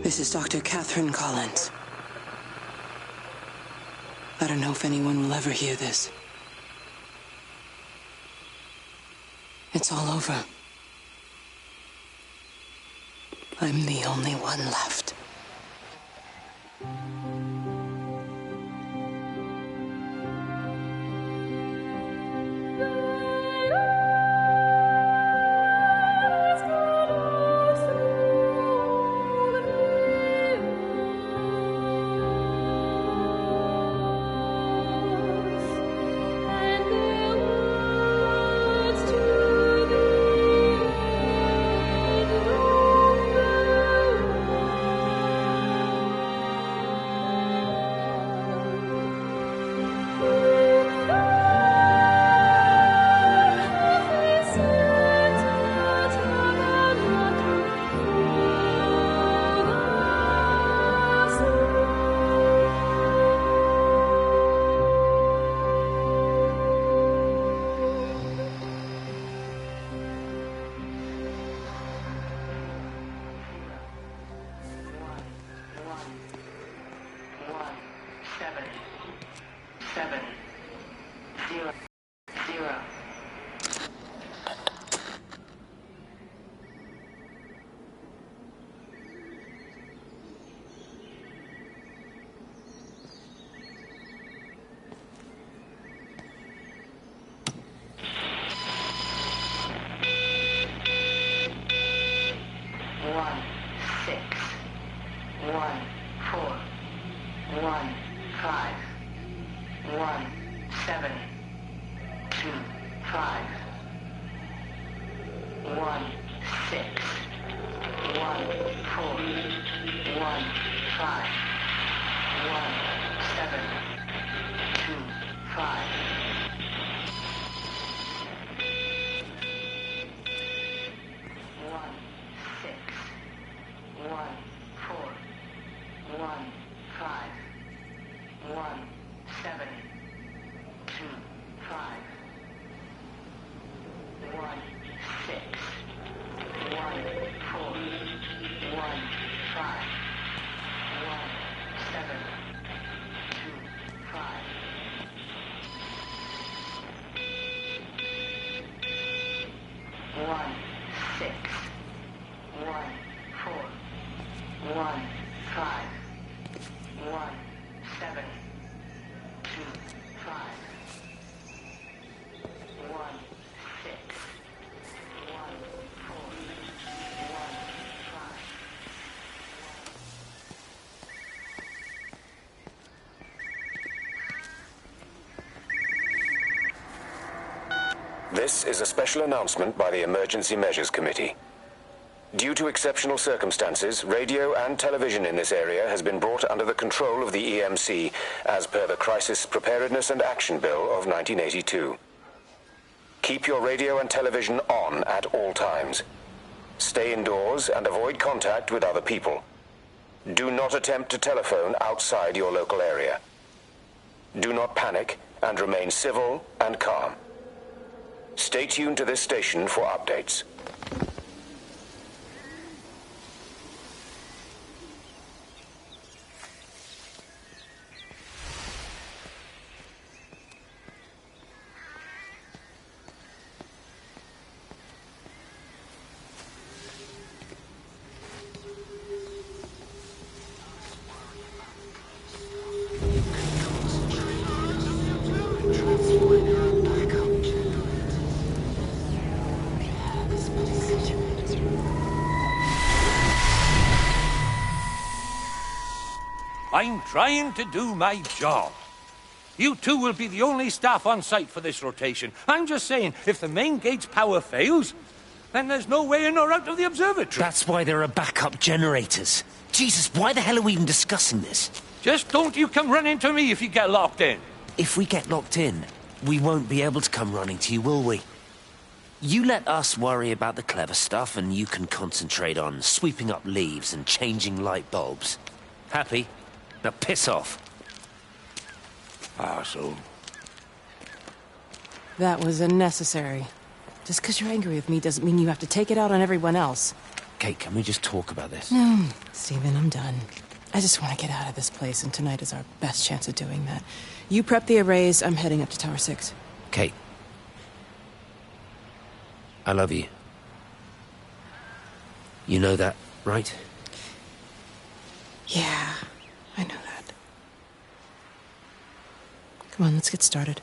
This is Dr. Catherine Collins. I don't know if anyone will ever hear this. It's all over. I'm the only one left. This is a special announcement by the Emergency Measures Committee. Due to exceptional circumstances, radio and television in this area has been brought under the control of the EMC as per the Crisis Preparedness and Action Bill of 1982. Keep your radio and television on at all times. Stay indoors and avoid contact with other people. Do not attempt to telephone outside your local area. Do not panic and remain civil and calm. Stay tuned to this station for updates. I'm trying to do my job. You two will be the only staff on site for this rotation. I'm just saying, if the main gate's power fails, then there's no way in or out of the observatory. That's why there are backup generators. Jesus, why the hell are we even discussing this? Just don't you come running to me if you get locked in. If we get locked in, we won't be able to come running to you, will we? You let us worry about the clever stuff, and you can concentrate on sweeping up leaves and changing light bulbs. Happy? Now piss off. Arsehole. That was unnecessary. Just because you're angry with me doesn't mean you have to take it out on everyone else. Kate, can we just talk about this? No, Stephen, I'm done. I just want to get out of this place, and tonight is our best chance of doing that. You prep the arrays, I'm heading up to Tower 6. Kate. I love you. You know that, right? Yeah, I know that. Come on, let's get started.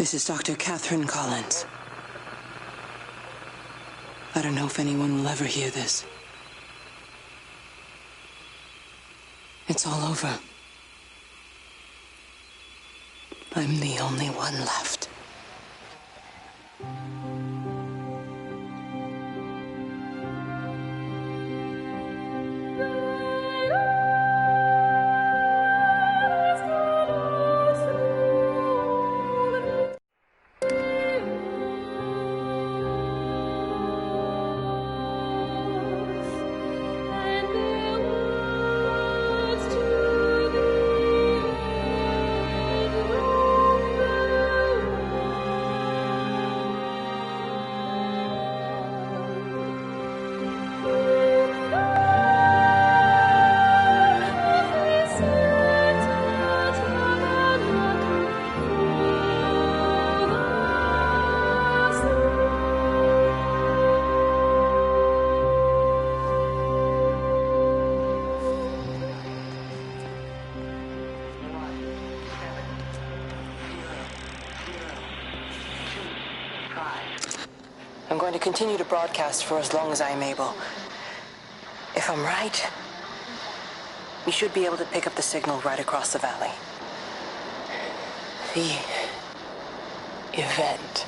This is Dr. Catherine Collins. I don't know if anyone will ever hear this. It's all over. I'm the only one left. going to continue to broadcast for as long as I am able. If I'm right, we should be able to pick up the signal right across the valley. The event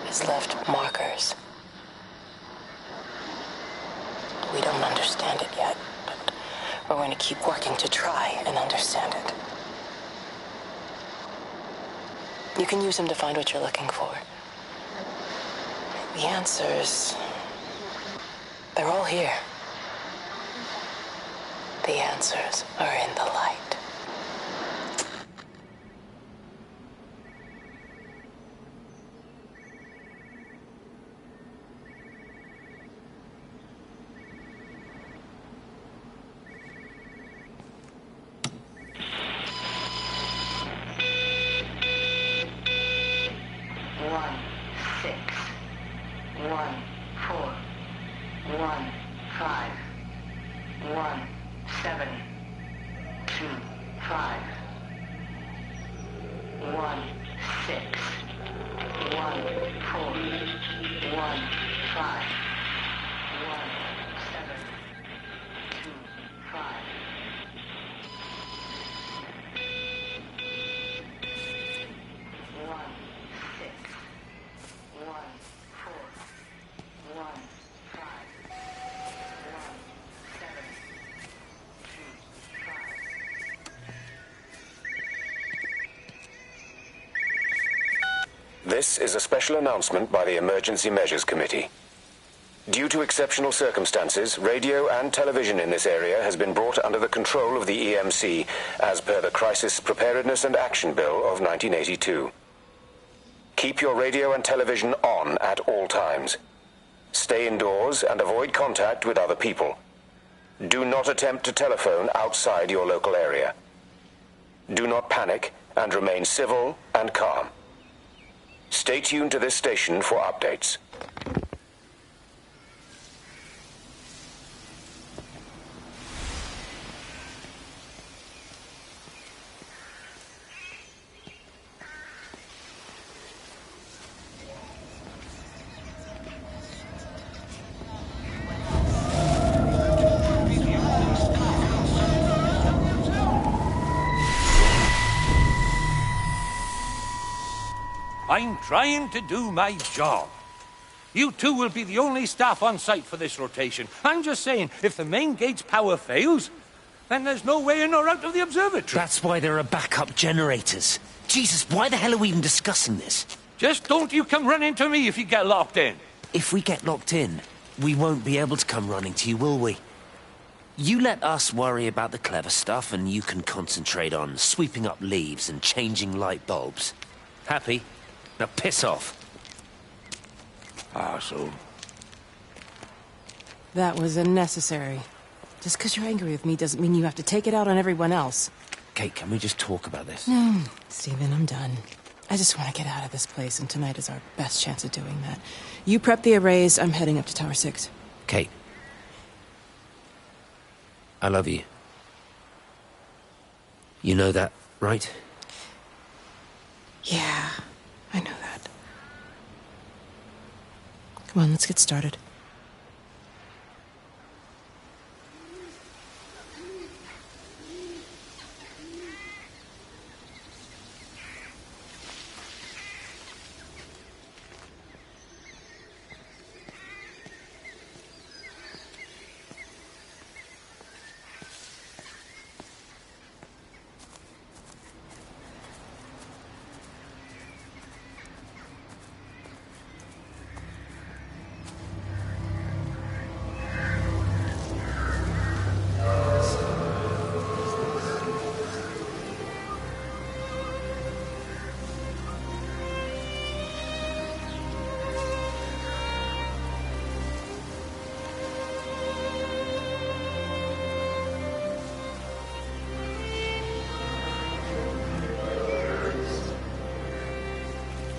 has left markers. We don't understand it yet, but we're going to keep working to try and understand it. You can use them to find what you're looking for. The answers, they're all here. The answers are in the light. This is a special announcement by the Emergency Measures Committee. Due to exceptional circumstances, radio and television in this area has been brought under the control of the EMC as per the Crisis Preparedness and Action Bill of 1982. Keep your radio and television on at all times. Stay indoors and avoid contact with other people. Do not attempt to telephone outside your local area. Do not panic and remain civil and calm. Stay tuned to this station for updates. I'm trying to do my job. You two will be the only staff on site for this rotation. I'm just saying, if the main gate's power fails, then there's no way in or out of the observatory. That's why there are backup generators. Jesus, why the hell are we even discussing this? Just don't you come running to me if you get locked in. If we get locked in, we won't be able to come running to you, will we? You let us worry about the clever stuff, and you can concentrate on sweeping up leaves and changing light bulbs. Happy? Now piss off. Arsehole. That was unnecessary. Just because you're angry with me doesn't mean you have to take it out on everyone else. Kate, can we just talk about this? No, Stephen, I'm done. I just want to get out of this place, and tonight is our best chance of doing that. You prep the arrays, I'm heading up to Tower 6. Kate. I love you. You know that, right? Yeah, I know that. Come on, let's get started.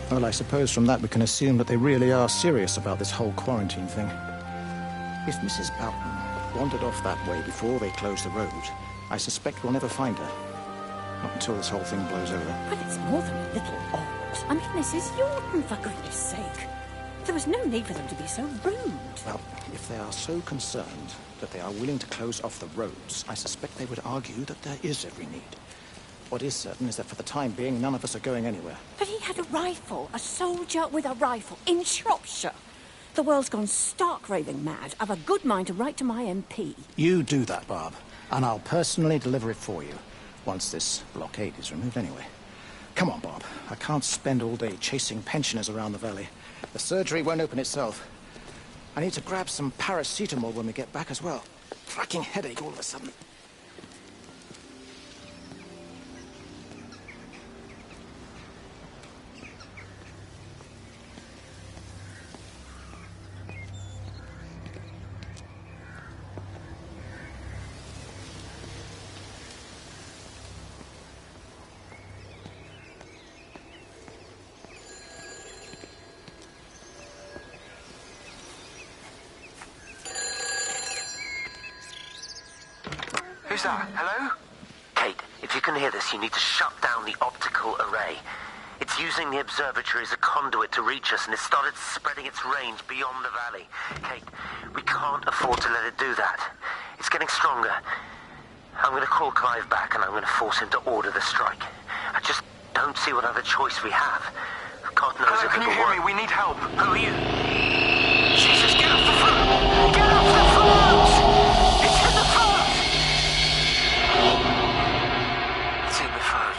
Well, I suppose from that we can assume that they really are serious about this whole quarantine thing. If Mrs. Boughton wandered off that way before they closed the road, I suspect we'll never find her. Not until this whole thing blows over. Well, it's more than a little odd. I mean, this is Yorton, for goodness sake. There was no need for them to be so rude. Well, if they are so concerned that they are willing to close off the roads, I suspect they would argue that there is every need. What is certain is that for the time being, none of us are going anywhere. But he had a rifle, a soldier with a rifle, in Shropshire. The world's gone stark raving mad. I've a good mind to write to my MP. You do that, Barb, and I'll personally deliver it for you. Once this blockade is removed anyway. Come on, Bob. I can't spend all day chasing pensioners around the valley. The surgery won't open itself. I need to grab some paracetamol when we get back as well. Cracking headache all of a sudden. Who's that? Hello? Kate, if you can hear this, you need to shut down the optical array. It's using the observatory as a conduit to reach us, and it's started spreading its range beyond the valley. Kate, we can't afford to let it do that. It's getting stronger. I'm going to call Clive back, and I'm going to force him to order the strike. I just don't see what other choice we have. God knows Hello, if can you it'll hear work. me? We need help. Who are you? Jesus, get off the phone! Get off the phone! It's in the phone! It's in the phone.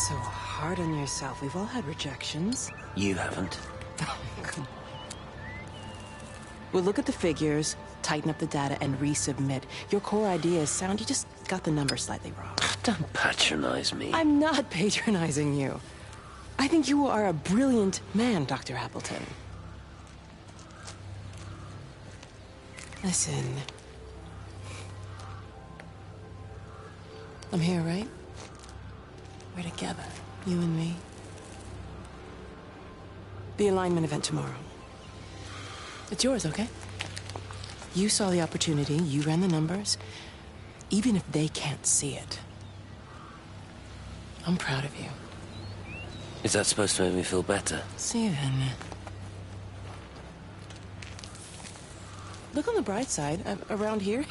so hard on yourself. We've all had rejections. You haven't. We'll look at the figures, tighten up the data, and resubmit. Your core idea is sound, you just got the numbers slightly wrong. Don't patronize me. I'm not patronizing you. I think you are a brilliant man, Dr. Appleton. Listen. I'm here, right? We're together, you and me. The alignment event tomorrow. It's yours, okay? You saw the opportunity, you ran the numbers. Even if they can't see it, I'm proud of you. Is that supposed to make me feel better? Steven. Look on the bright side. Around here,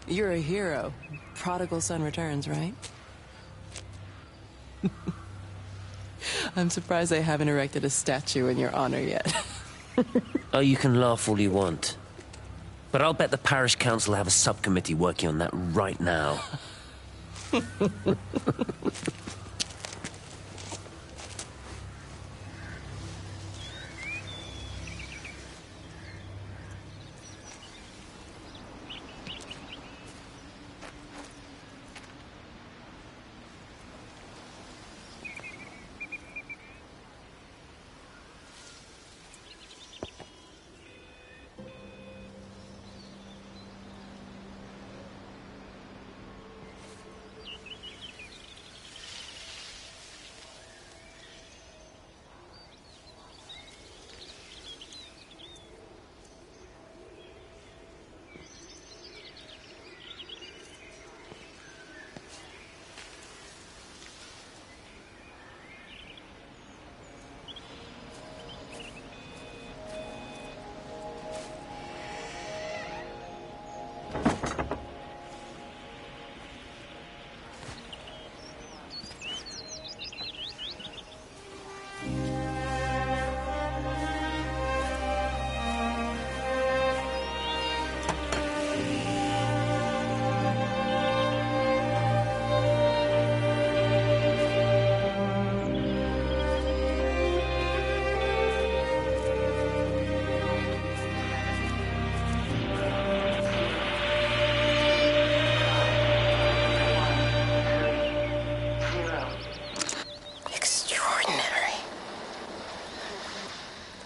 you're a hero. Prodigal son returns, right? I'm surprised they haven't erected a statue in your honor yet. Oh, you can laugh all you want. But I'll bet the parish council have a subcommittee working on that right now.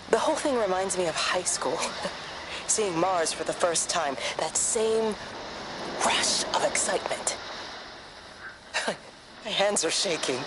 The whole thing reminds me of high school. Seeing Mars for the first time. That same rush of excitement. My hands are shaking.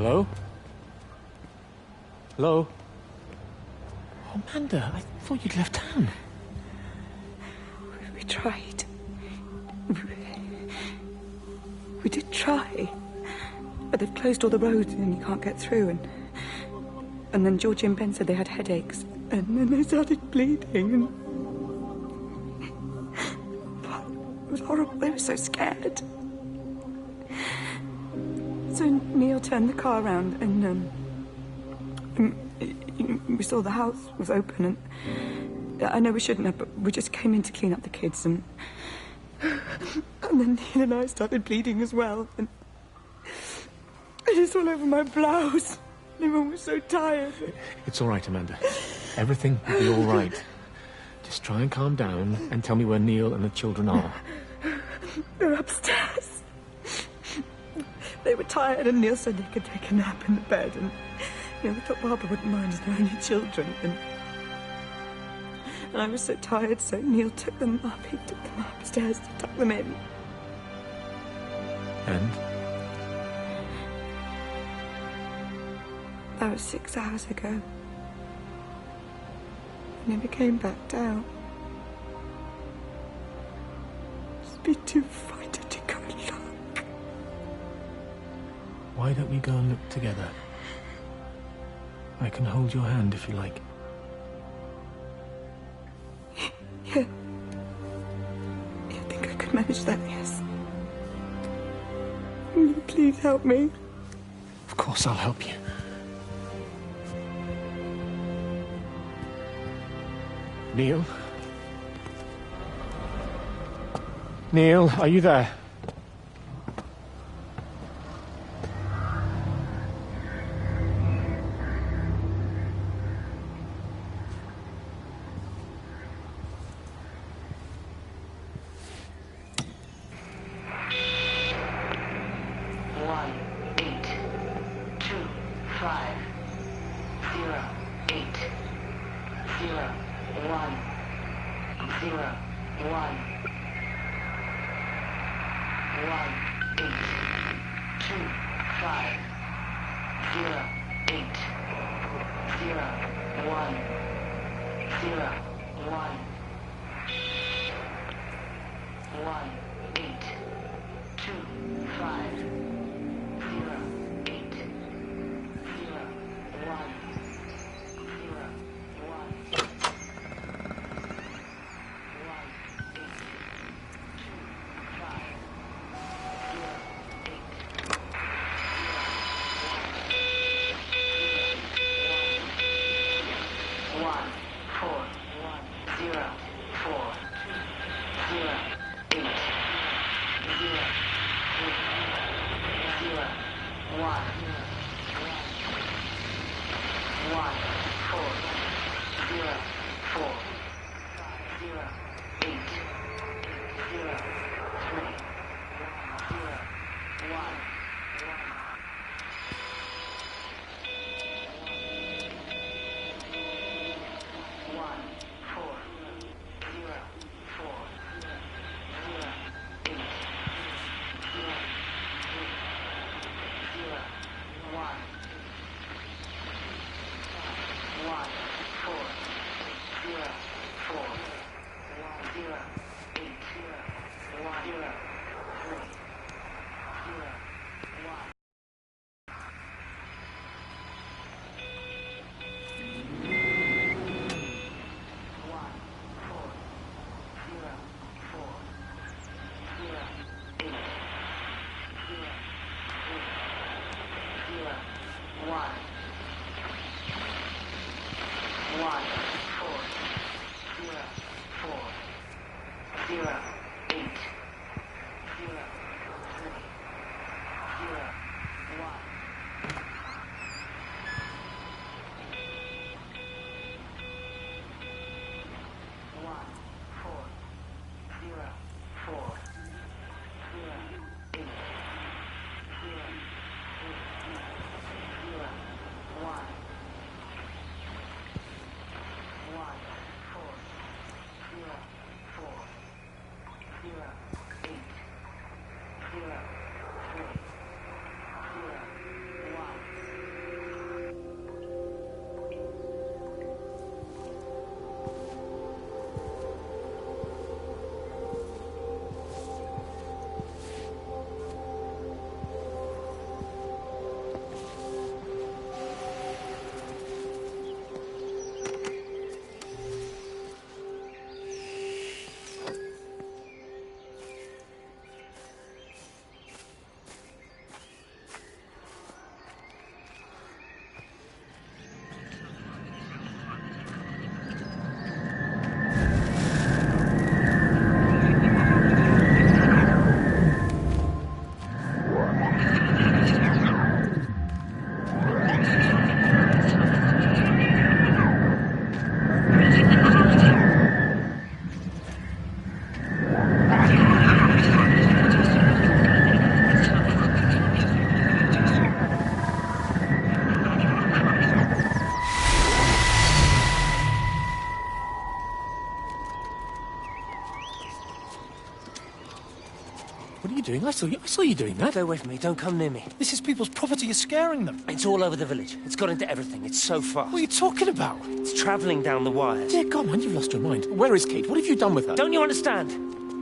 Hello? Hello? Oh, Amanda, I thought you'd left town. We tried. We did try. But they've closed all the roads and you can't get through. And then Georgie and Ben said they had headaches. And then they started bleeding. And... It was horrible. They were so scared. So Neil turned the car around and we saw the house was open, and I know we shouldn't have, but we just came in to clean up the kids, and then Neil and I started bleeding as well, and it's all over my blouse. Everyone was so tired. It's all right, Amanda. Everything will be all right. Just try and calm down and tell me where Neil and the children are. They're upstairs. They were tired, and Neil said they could take a nap in the bed, and we thought Barbara wouldn't mind as they're only children, and I was so tired, so Neil took them up. He took them upstairs to tuck them in. And? That was 6 hours ago. I never came back down. Just be too frightened to go look. Why don't we go and look together? I can hold your hand if you like. Yeah. I think I could manage that, yes. Please help me. Of course I'll help you. Neil? Neil, are you there? doing? I saw you doing that. Stay away from me. Don't come near me. This is people's property. You're scaring them. It's all over the village. It's got into everything. It's so fast. What are you talking about? It's travelling down the wires. Dear God, man, you've lost your mind. Where is Kate? What have you done with her? Don't you understand?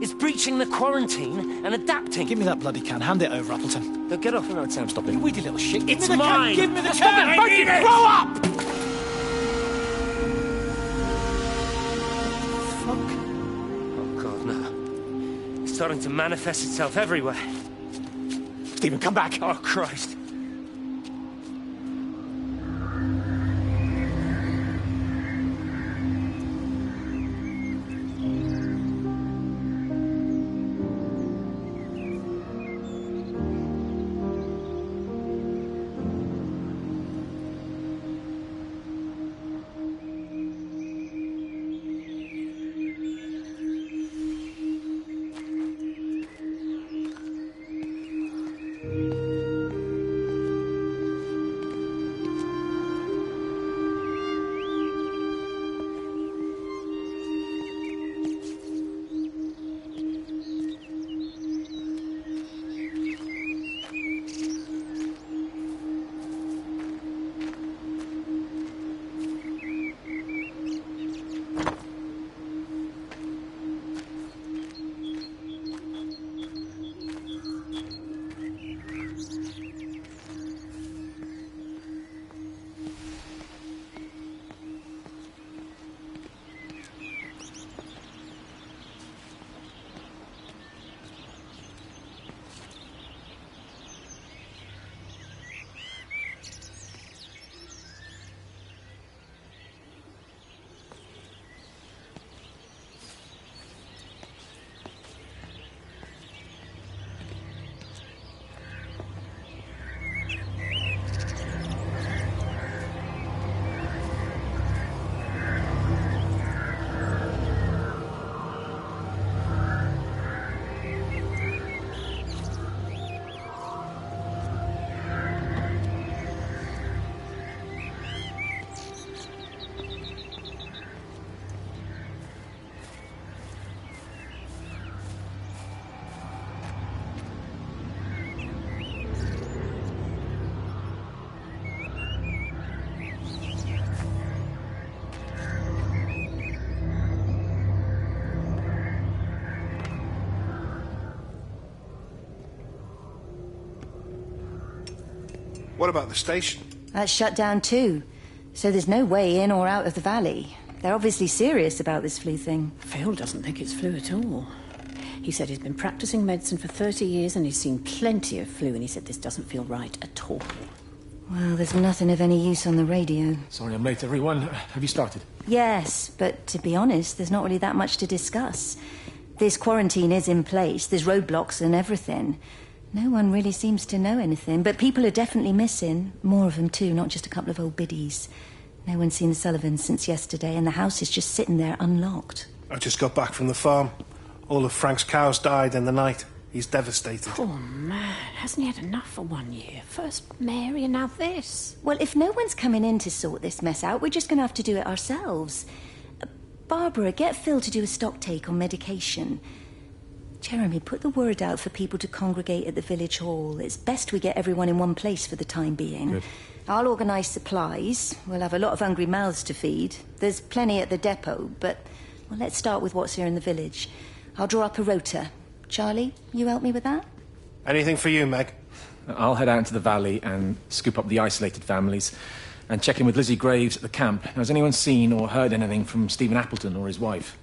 It's breaching the quarantine and adapting. Give me that bloody can. Hand it over, Appleton. Now get off. No, Sam, stop it. You weedy little shit. It's Give me the mine. Can. Give me the Come can. on, I need it. Grow up! Fuck. Oh, God, no. It's starting to manifest itself everywhere. Stephen, come back. Oh, Christ. What about the station? That's shut down too. So there's no way in or out of the valley. They're obviously serious about this flu thing. Phil doesn't think it's flu at all. He said he's been practicing medicine for 30 years and he's seen plenty of flu, and he said this doesn't feel right at all. Well, there's nothing of any use on the radio. Sorry I'm late, everyone. Have you started? Yes, but to be honest, there's not really that much to discuss. This quarantine is in place, there's roadblocks and everything. No one really seems to know anything, but people are definitely missing. More of them too, not just a couple of old biddies. No one's seen the Sullivans since yesterday, and the house is just sitting there unlocked. I just got back from the farm. All of Frank's cows died in the night. He's devastated. Poor man. Hasn't he had enough for 1 year? First Mary and now this. Well, if no one's coming in to sort this mess out, we're just going to have to do it ourselves. Barbara, get Phil to do a stock take on medication. Jeremy, put the word out for people to congregate at the village hall. It's best we get everyone in one place for the time being. Good. I'll organise supplies. We'll have a lot of hungry mouths to feed. There's plenty at the depot, but well, let's start with what's here in the village. I'll draw up a rota. Charlie, you help me with that? Anything for you, Meg? I'll head out into the valley and scoop up the isolated families and check in with Lizzie Graves at the camp. Now, has anyone seen or heard anything from Stephen Appleton or his wife?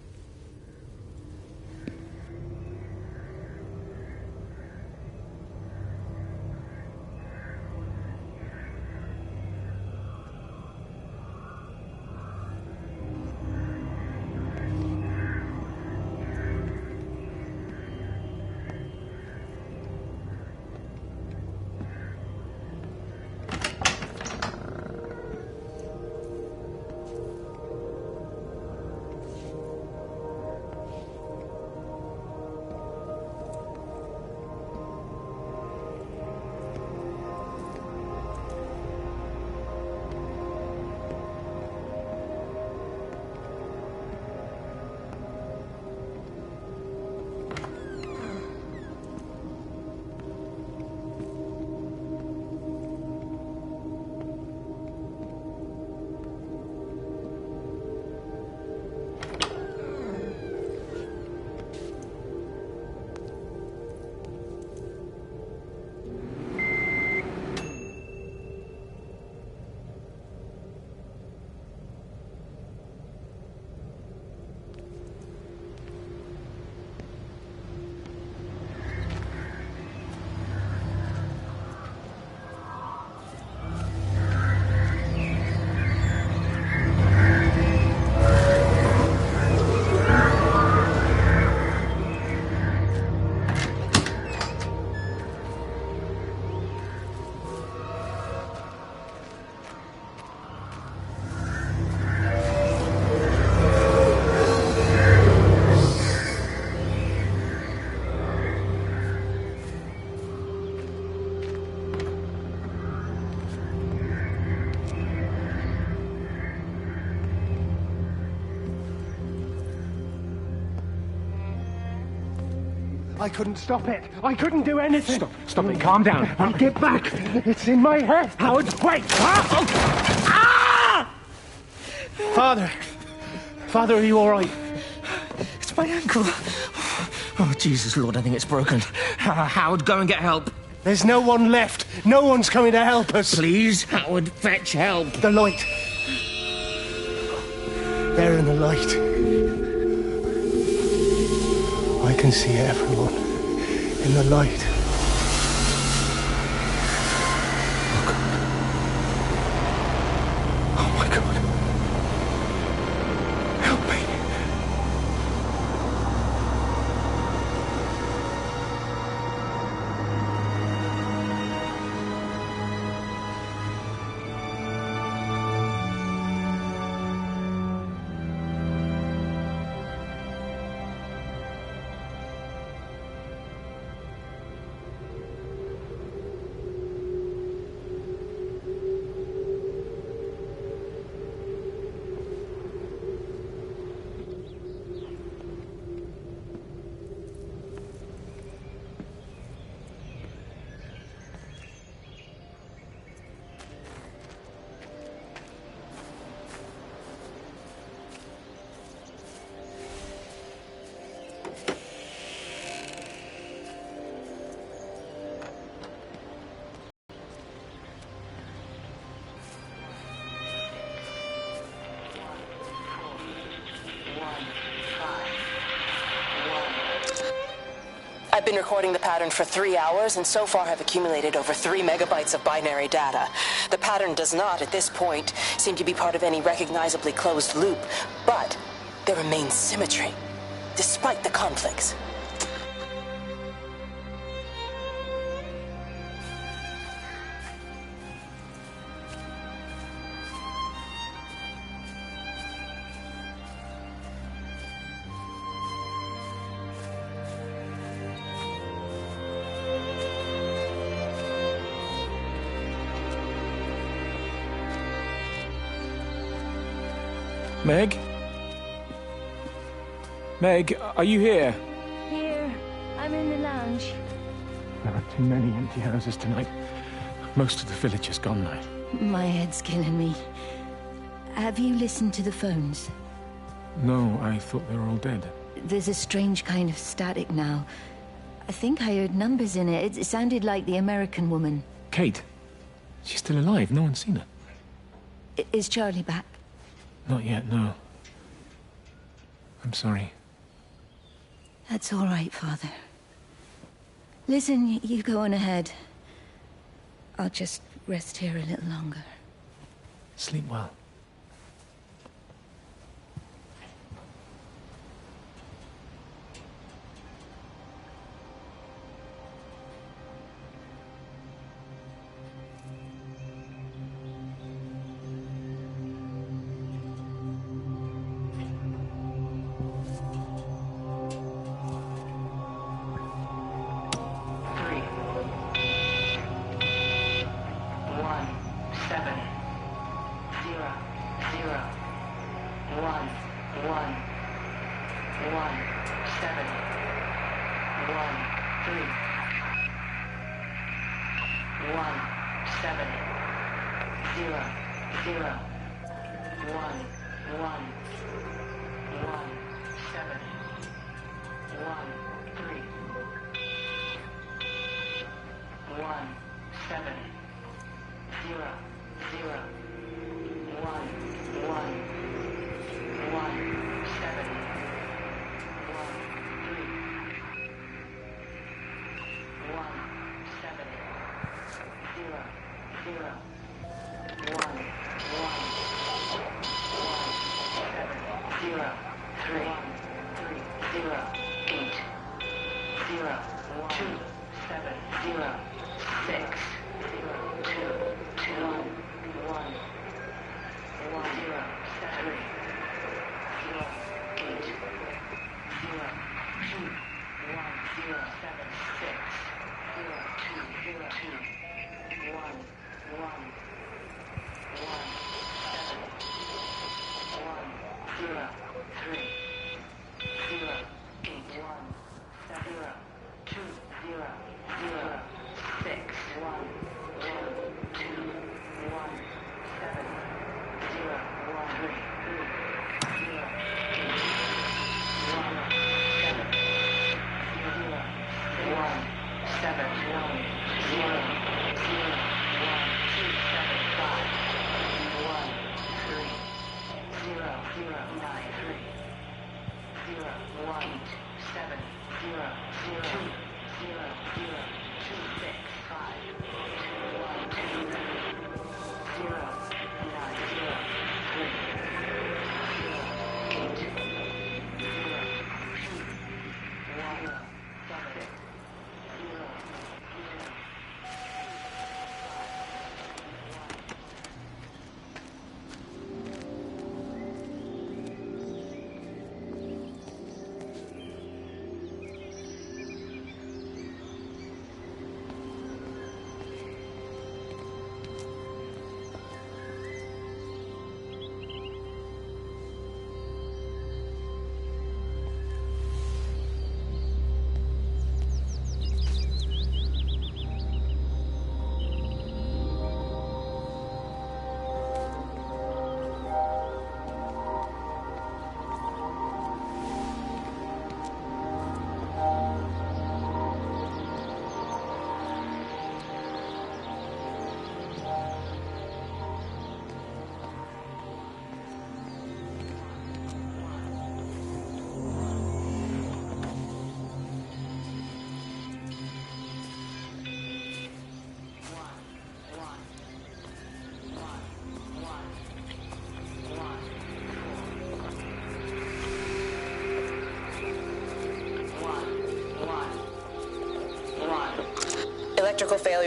I couldn't stop it. I couldn't do anything. Stop it. Calm down. I'll get back. It's in my head. Howard, wait! Ah! Father. Father, are you all right? It's my ankle. Oh, Jesus, Lord, I think it's broken. Howard, go and get help. There's no one left. No one's coming to help us. Please, Howard, fetch help. The light. There in the light. I can see everyone in the light. Oh, my God. Help me. I've been recording the pattern for 3 hours and so far have accumulated over 3 megabytes of binary data. The pattern does not, at this point, seem to be part of any recognizably closed loop, but there remains symmetry, despite the conflicts. Meg? Meg, are you here? Here. I'm in the lounge. There are too many empty houses tonight. Most of the village is gone now. My head's killing me. Have you listened to the phones? No, I thought they were all dead. There's a strange kind of static now. I think I heard numbers in it. It sounded like the American woman. Kate? She's still alive. No one's seen her. Is Charlie back? Not yet, no. I'm sorry. That's all right, Father. Listen, you go on ahead. I'll just rest here a little longer. Sleep well.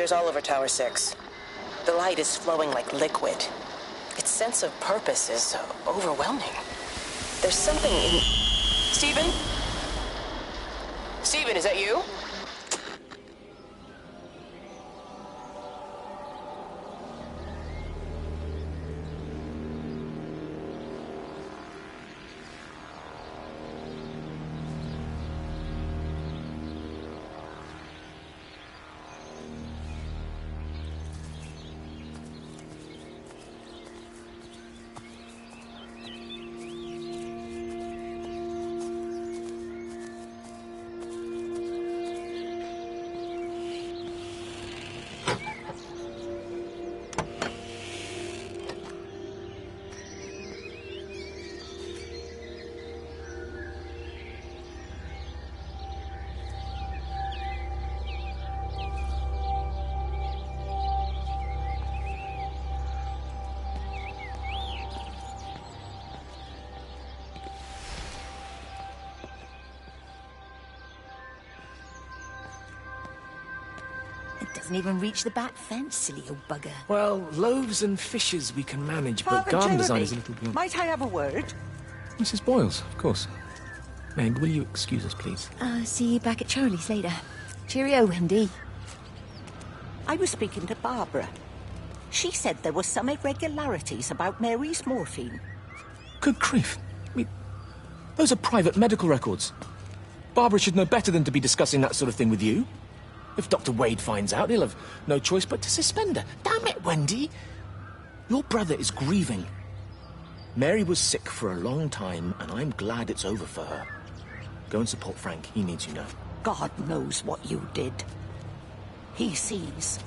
appears all over Tower 6. The light is flowing like liquid. Its sense of purpose is overwhelming. There's something in... Stephen? Stephen, is that you? Doesn't even reach the back fence, silly old bugger. Well, loaves and fishes we can manage, but Father garden Jeremy, design is a little beyond... Might I have a word? Mrs. Boyles, of course. Meg, will you excuse us, please? See you back at Charlie's later. Cheerio, Wendy. I was speaking to Barbara. She said there were some irregularities about Mary's morphine. Good grief. I mean, those are private medical records. Barbara should know better than to be discussing that sort of thing with you. If Dr. Wade finds out, he'll have no choice but to suspend her. Damn it, Wendy! Your brother is grieving. Mary was sick for a long time, and I'm glad it's over for her. Go and support Frank. He needs you now. God knows what you did. He sees.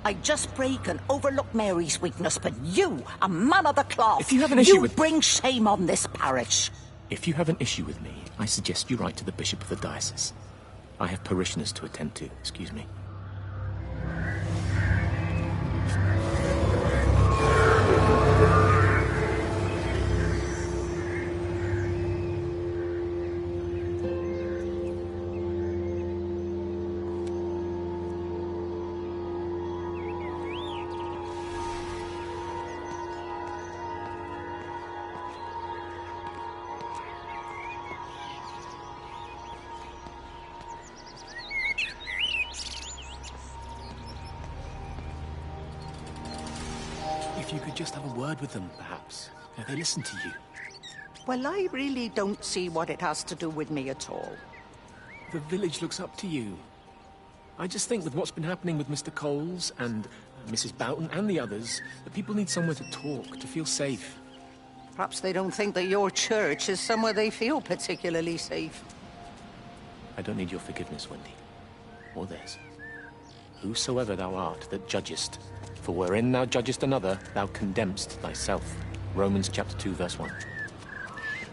I just break and overlook Mary's weakness, but you, a man of the cloth, if you have an issue with... bring shame on this parish. If you have an issue with me, I suggest you write to the Bishop of the Diocese. I have parishioners to attend to, excuse me. If you could just have a word with them, perhaps. They listen to you. Well, I really don't see what it has to do with me at all. The village looks up to you. I just think with what's been happening with Mr. Coles and Mrs. Boughton and the others, that people need somewhere to talk, to feel safe. Perhaps they don't think that your church is somewhere they feel particularly safe. I don't need your forgiveness, Wendy. Or theirs. Whosoever thou art that judgest, for wherein thou judgest another, thou condemnest thyself. Romans chapter 2, verse 1.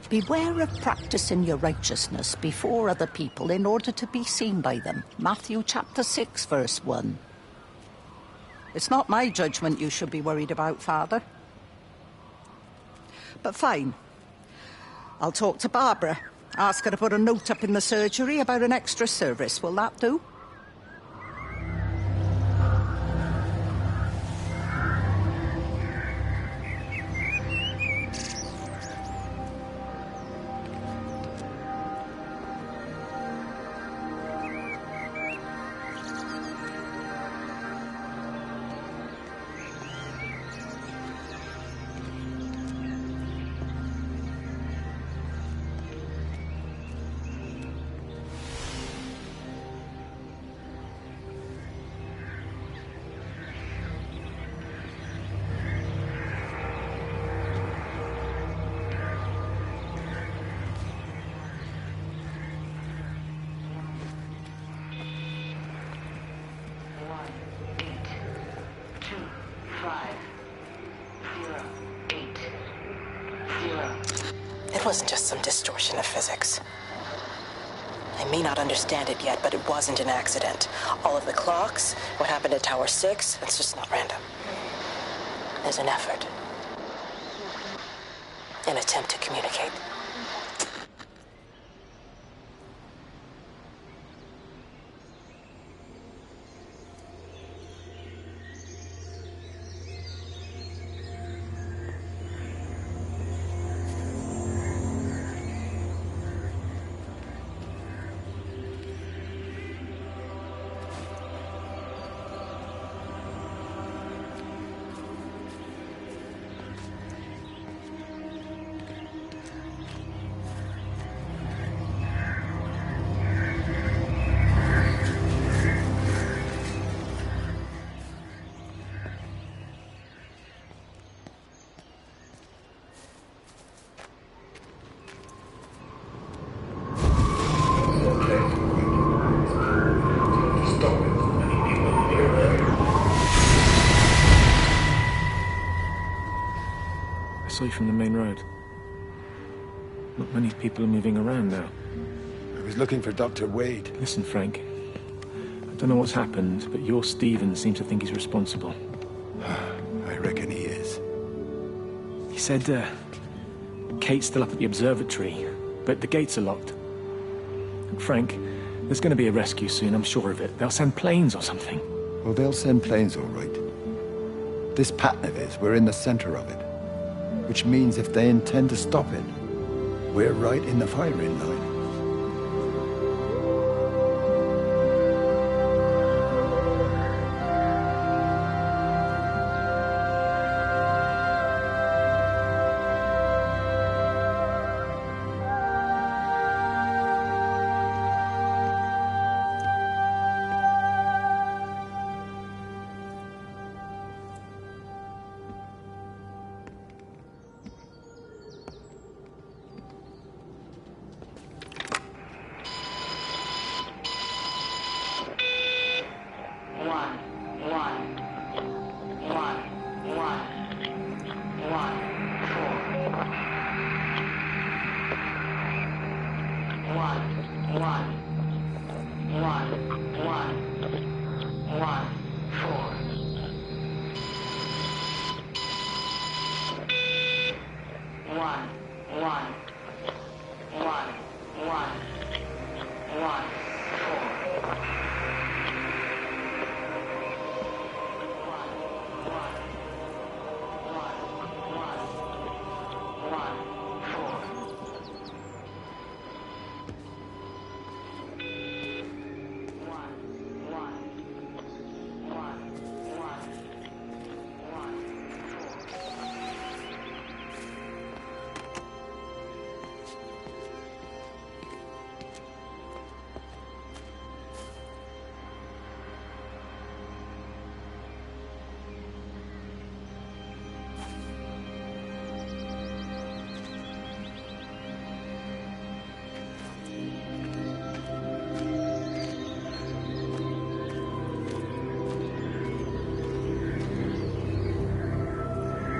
Beware of practicing your righteousness before other people in order to be seen by them. Matthew chapter 6, verse 1. It's not my judgment you should be worried about, Father. But fine. I'll talk to Barbara. Ask her to put a note up in the surgery about an extra service. Will that do? It wasn't just some distortion of physics. I may not understand it yet, but it wasn't an accident. All of the clocks, what happened at Tower 6, it's just not random. There's an effort. An attempt to communicate. saw you from the main road. Not many people are moving around now. I was looking for Dr. Wade. Listen, Frank. I don't know what's happened, but your Stephen seems to think he's responsible. I reckon he is. He said, Kate's still up at the observatory, but the gates are locked. And Frank, there's going to be a rescue soon, I'm sure of it. They'll send planes or something. Well, they'll send planes, all right. This pattern of his, we're in the center of it. Which means if they intend to stop it, we're right in the firing line.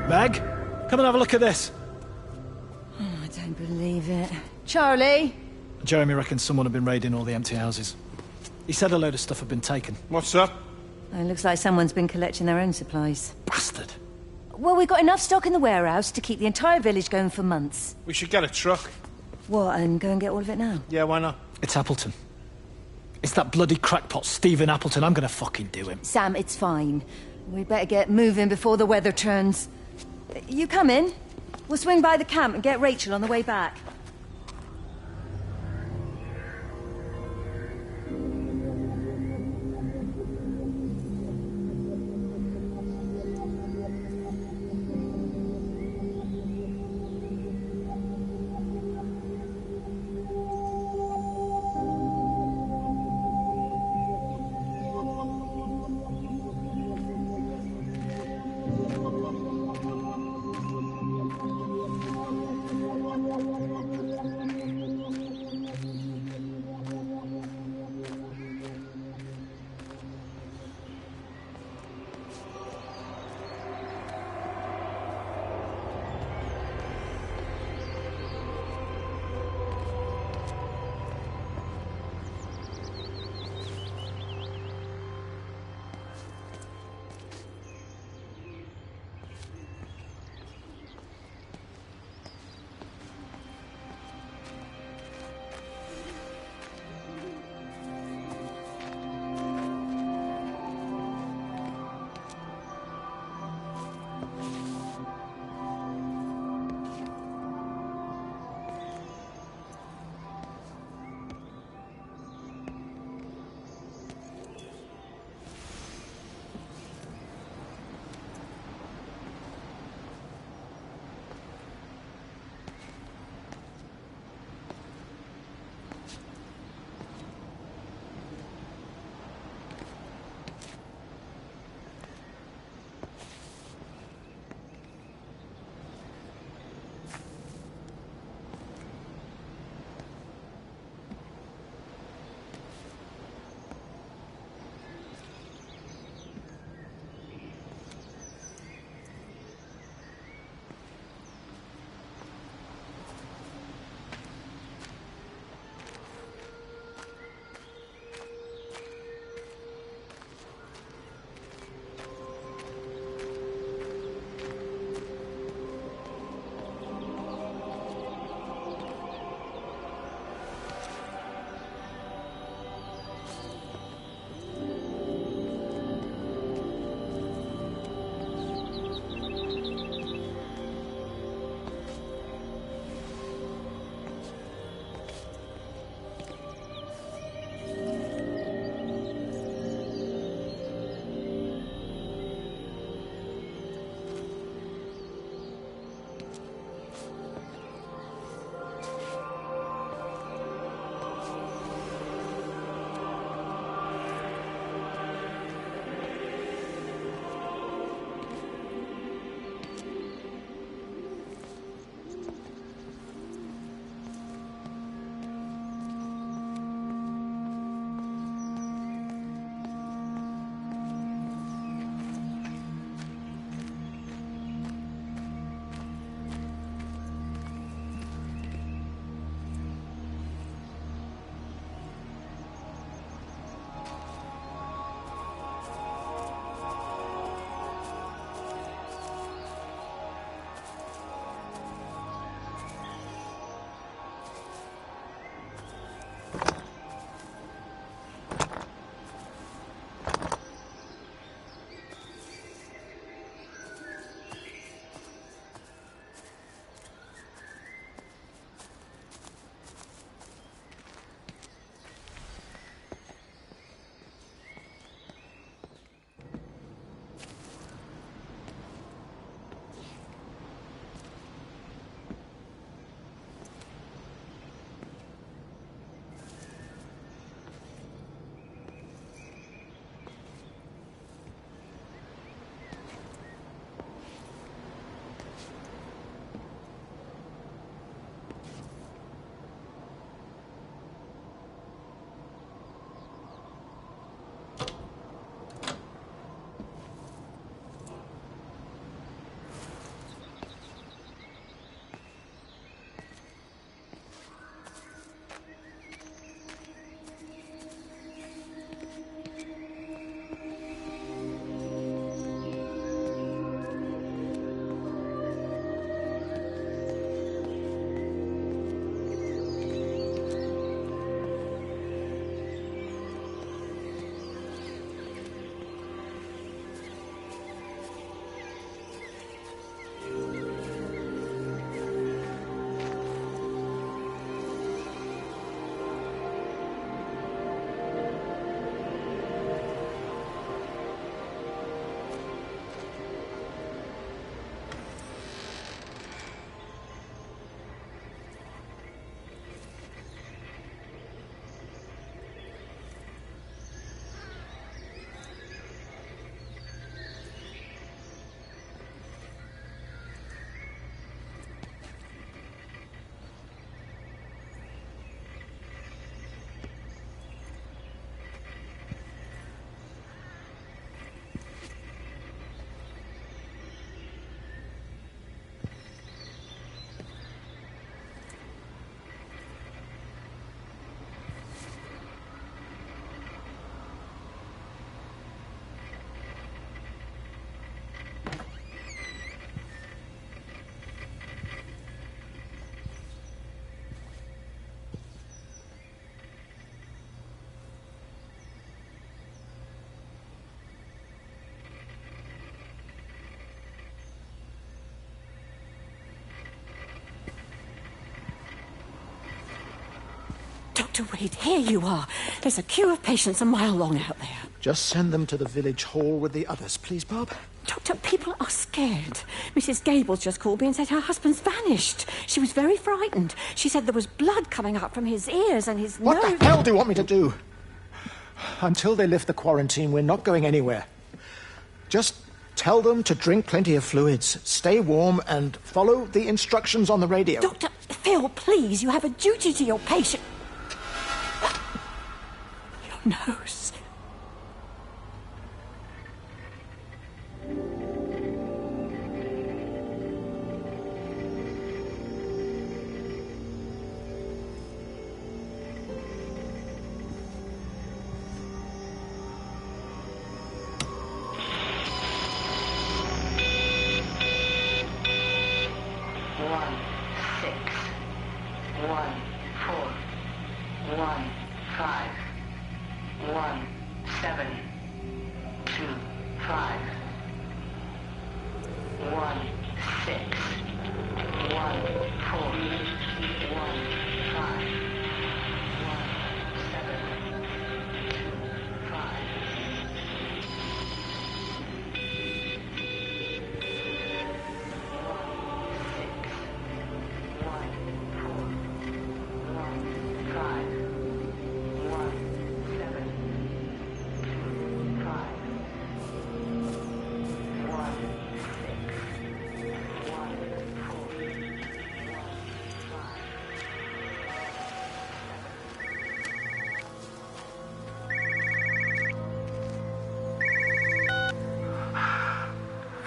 Meg, come and have a look at this. Oh, I don't believe it. Charlie? Jeremy reckons someone had been raiding all the empty houses. He said a load of stuff had been taken. What's up? Oh, it looks like someone's been collecting their own supplies. Bastard. Well, we've got enough stock in the warehouse to keep the entire village going for months. We should get a truck. What, and go and get all of it now? Yeah, why not? It's Appleton. It's that bloody crackpot, Stephen Appleton. I'm gonna fucking do him. Sam, it's fine. We better get moving before the weather turns. You come in. We'll swing by the camp and get Rachel on the way back. Dr. Wade, here you are. There's a queue of patients a mile long out there. Just send them to the village hall with the others, please, Bob. Doctor, people are scared. Mrs. Gables just called me and said her husband's vanished. She was very frightened. She said there was blood coming up from his ears and his nose. What the hell do you want me to do? Until they lift the quarantine, we're not going anywhere. Just tell them to drink plenty of fluids, stay warm, and follow the instructions on the radio. Dr. Phil, please, you have a duty to your patient. Your nose.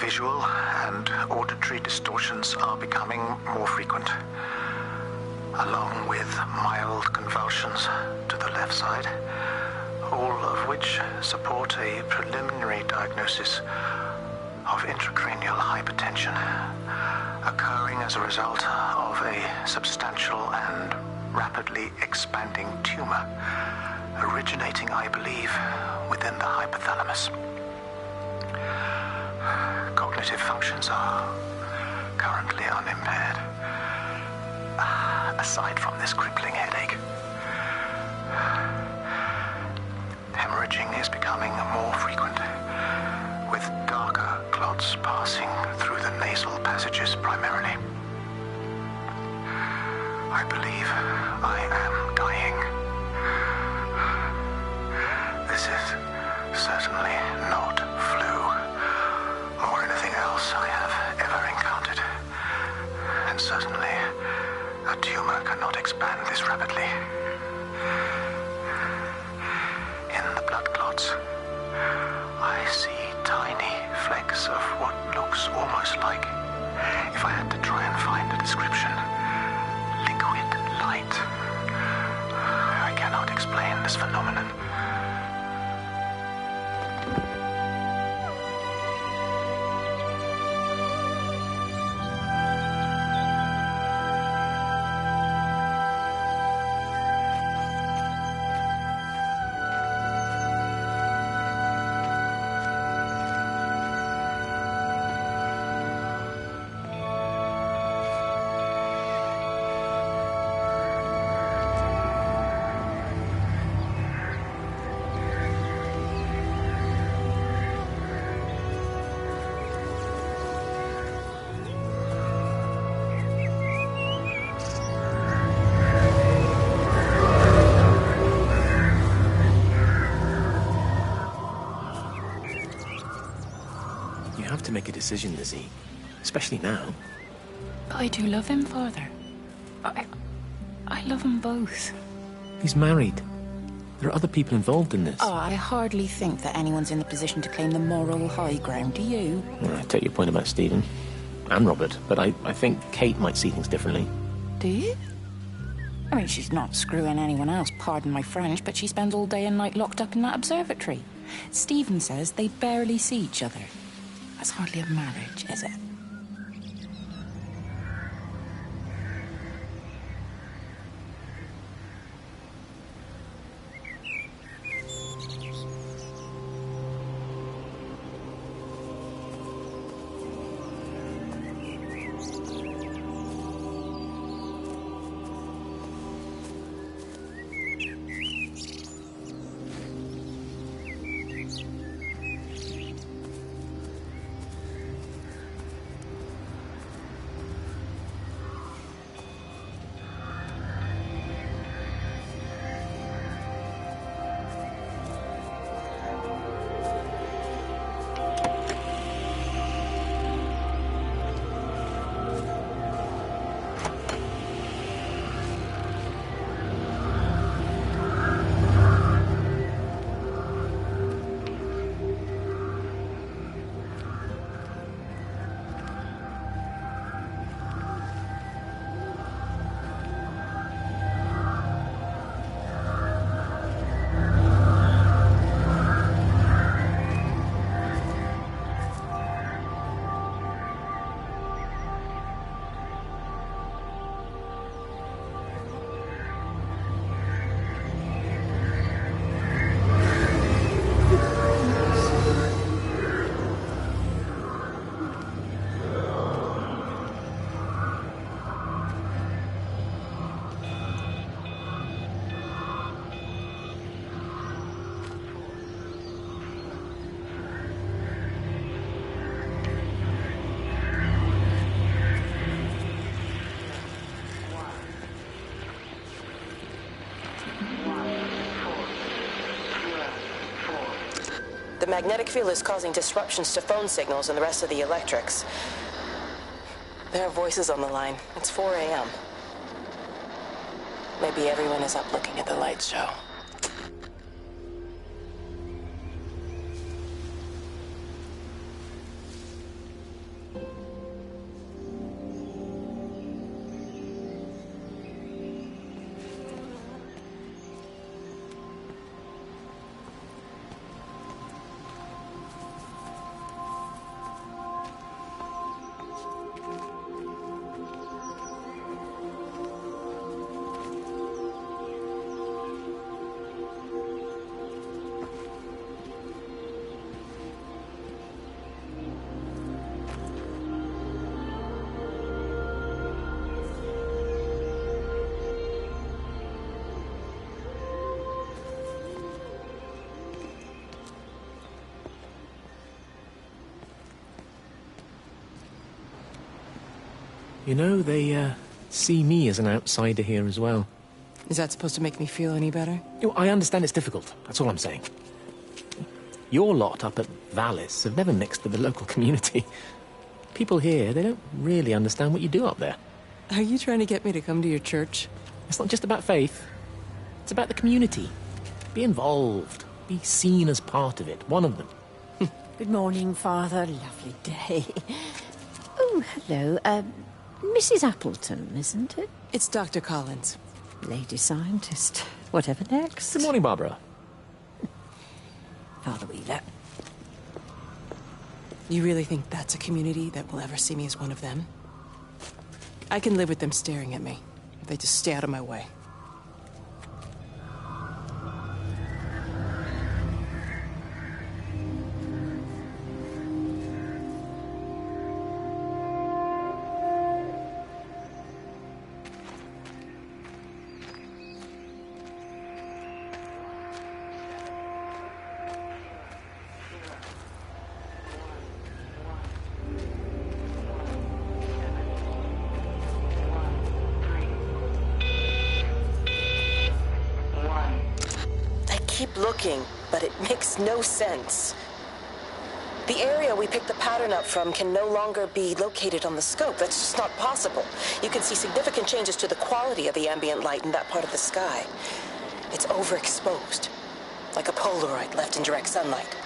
Visual and auditory distortions are becoming more frequent, along with mild convulsions to the left side, all of which support a preliminary diagnosis of intracranial hypertension, occurring as a result of a substantial and rapidly expanding tumor, originating, I believe, within the hypothalamus. Cognitive functions are currently unimpaired, aside from this crippling headache. Hemorrhaging is becoming more frequent, with darker clots passing through the nasal passages primarily. I believe I am dying. This is certainly not flu or anything else I have ever encountered. And certainly, a tumor cannot expand this rapidly. In the blood clots, I see tiny flecks of what looks almost like, if I had to try and find a description, liquid light. I cannot explain this phenomenon. To make a decision, Lizzie. Especially now. But I do love him, Father. I love them both. He's married. There are other people involved in this. Oh, I hardly think that anyone's in the position to claim the moral high ground, do you? I take your point about Stephen. And Robert. But I think Kate might see things differently. Do you? I mean, she's not screwing anyone else, pardon my French, but she spends all day and night locked up in that observatory. Stephen says they barely see each other. That's hardly a marriage, is it? magnetic field is causing disruptions to phone signals and the rest of the electrics. There are voices on the line. It's 4 a.m. Maybe everyone is up looking at the light show. You know, they, see me as an outsider here as well. Is that supposed to make me feel any better? You know, I understand it's difficult. That's all I'm saying. Your lot up at Vallis have never mixed with the local community. People here, they don't really understand what you do up there. Are you trying to get me to come to your church? It's not just about faith. It's about the community. Be involved. Be seen as part of it. One of them. Good morning, Father. Lovely day. Oh, hello. Mrs. Appleton, isn't it? It's Dr. Collins. Lady scientist. Whatever next? Good morning, Barbara. Father Wheeler. You really think that's a community that will ever see me as one of them? I can live with them staring at me, if they just stay out of my way. Keep looking, but it makes no sense. The area we picked the pattern up from can no longer be located on the scope. That's just not possible. You can see significant changes to the quality of the ambient light in that part of the sky. It's overexposed, like a Polaroid left in direct sunlight.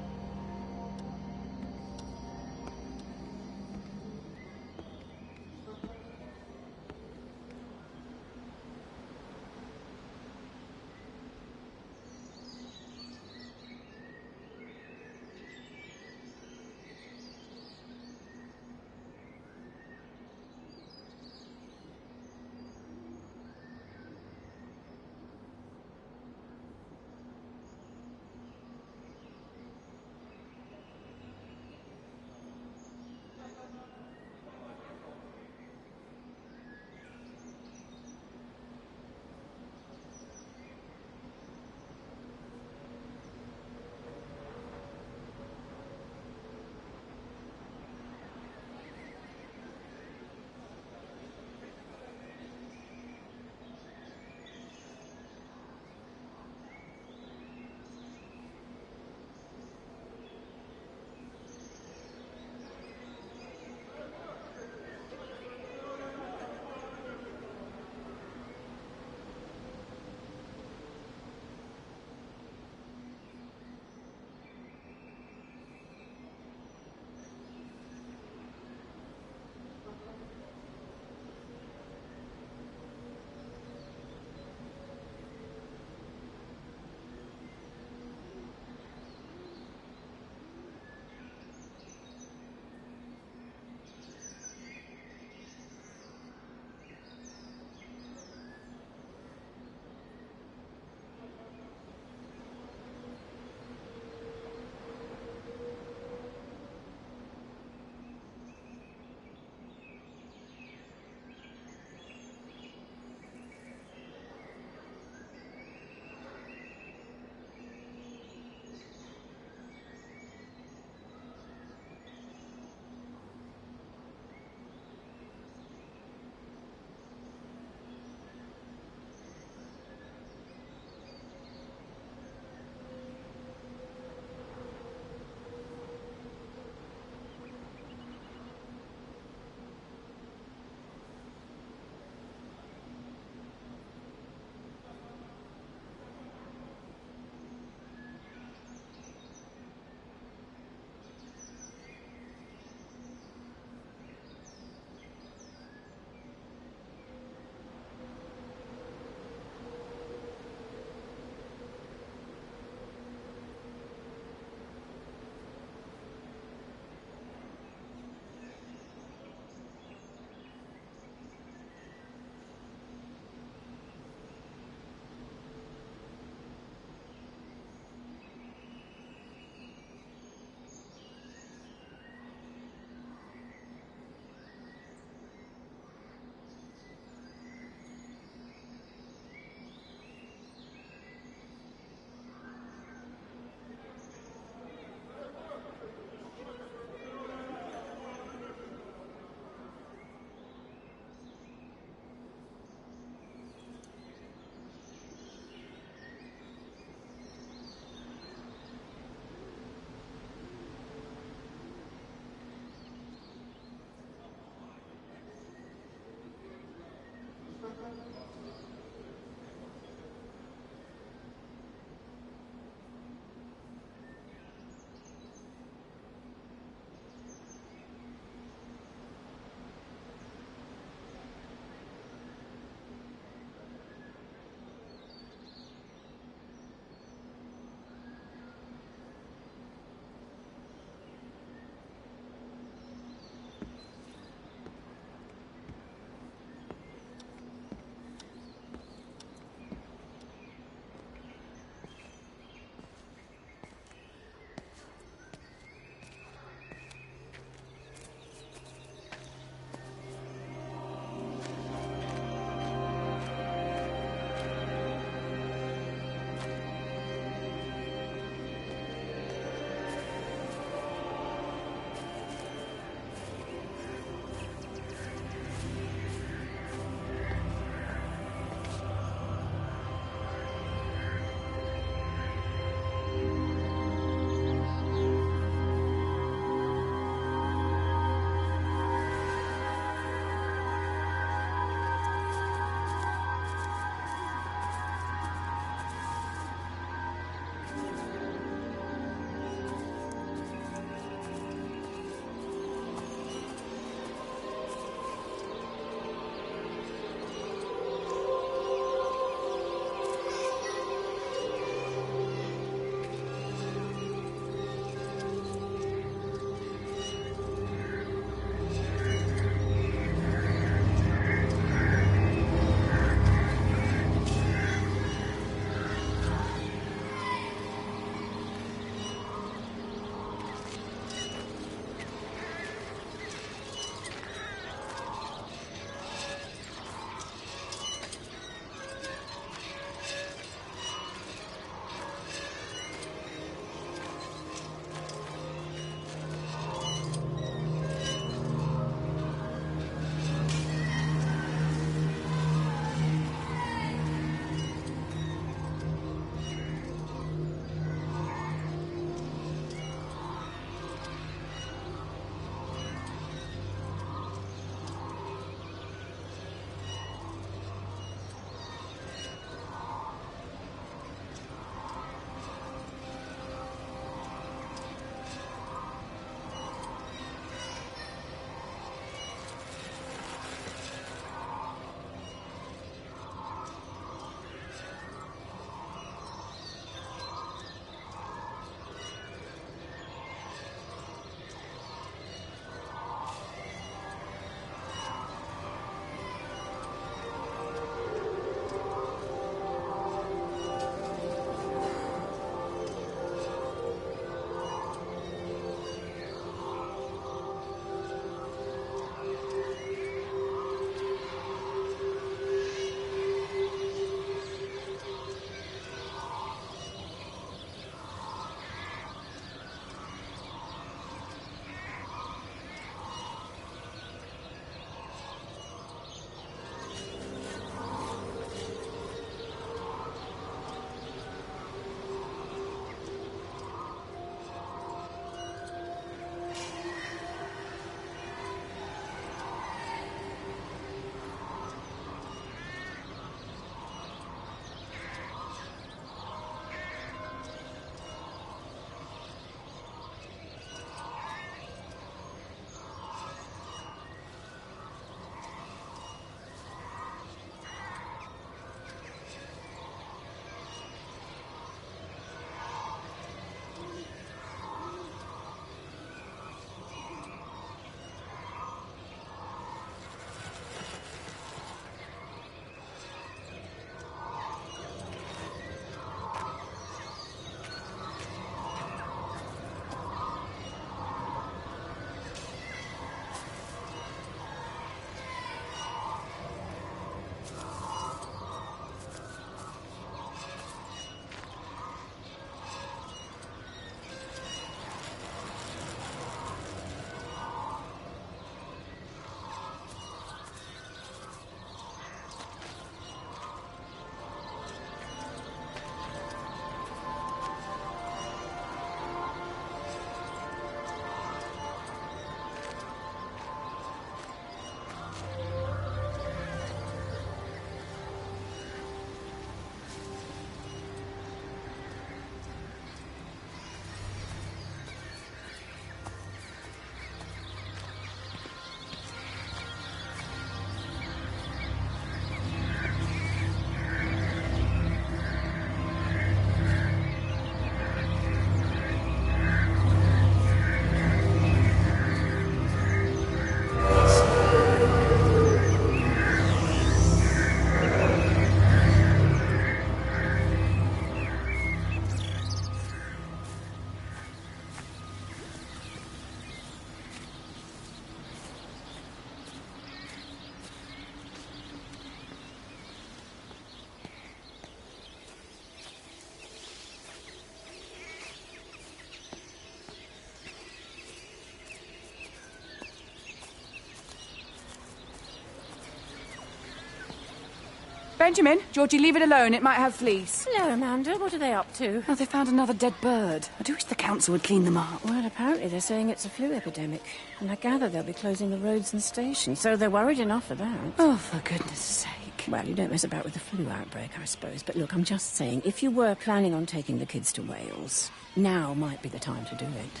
Benjamin, Georgie, leave it alone. It might have fleas. Hello, Amanda. What are they up to? Oh, they found another dead bird. I do wish the council would clean them up. Well, apparently they're saying it's a flu epidemic. And I gather they'll be closing the roads and stations, so they're worried enough for that. Oh, for goodness sake. Well, you don't mess about with the flu outbreak, I suppose. But look, I'm just saying, if you were planning on taking the kids to Wales, now might be the time to do it.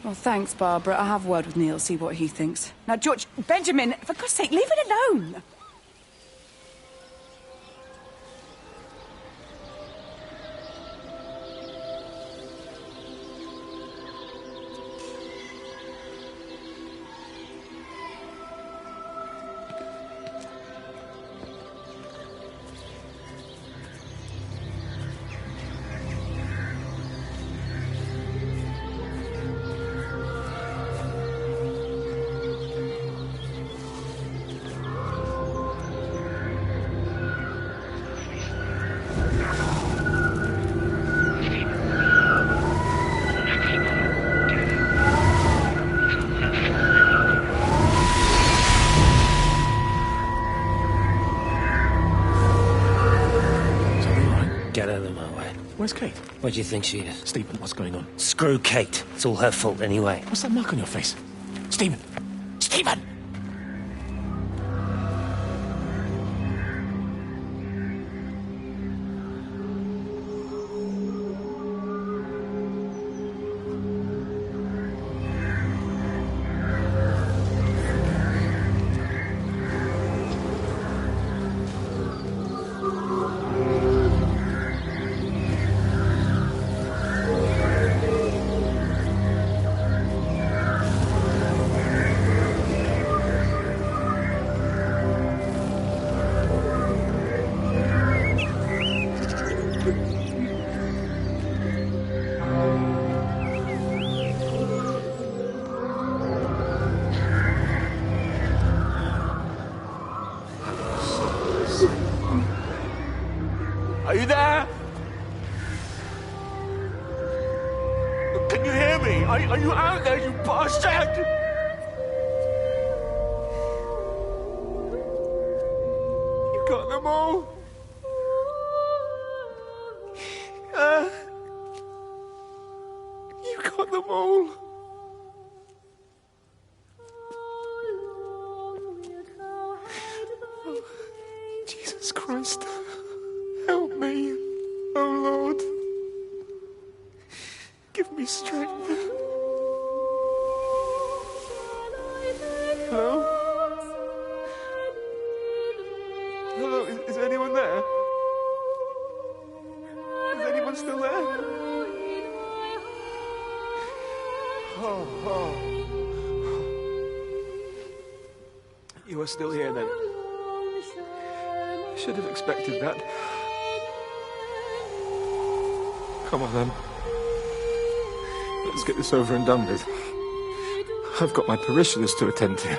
Well, thanks, Barbara. I'll have a word with Neil, see what he thinks. Now, George, Benjamin, for God's sake, leave it alone. Get out of my way. Where's Kate? Where do you think she is? Stephen, what's going on? Screw Kate. It's all her fault anyway. What's that mark on your face? Stephen! Stephen! Are you there? Can you hear me? Are you out there, you bastard? You got them all? You got them all? Oh, Jesus Christ. Help me, oh Lord. Give me strength. Hello? Hello, is anyone there? Is anyone still there? Oh. You are still here then. I should have expected that. Come on, then. Let's get this over and done with. I've got my parishioners to attend to.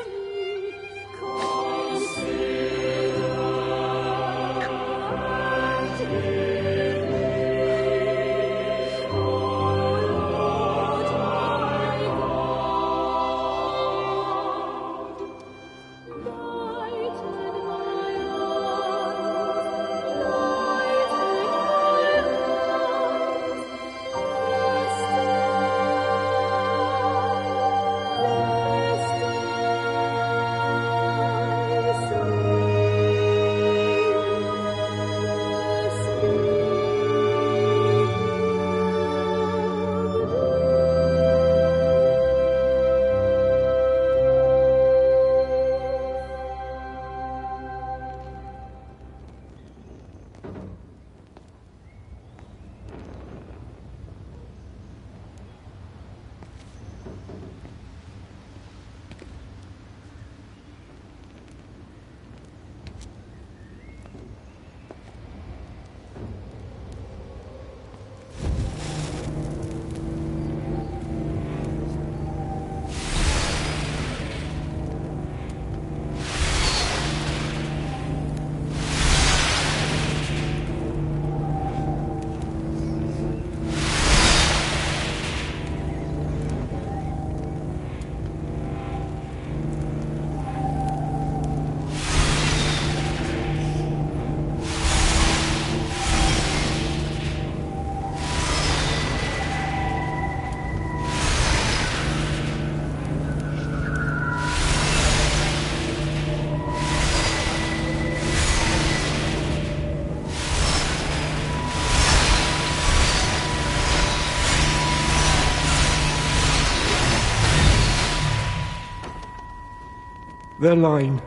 Their line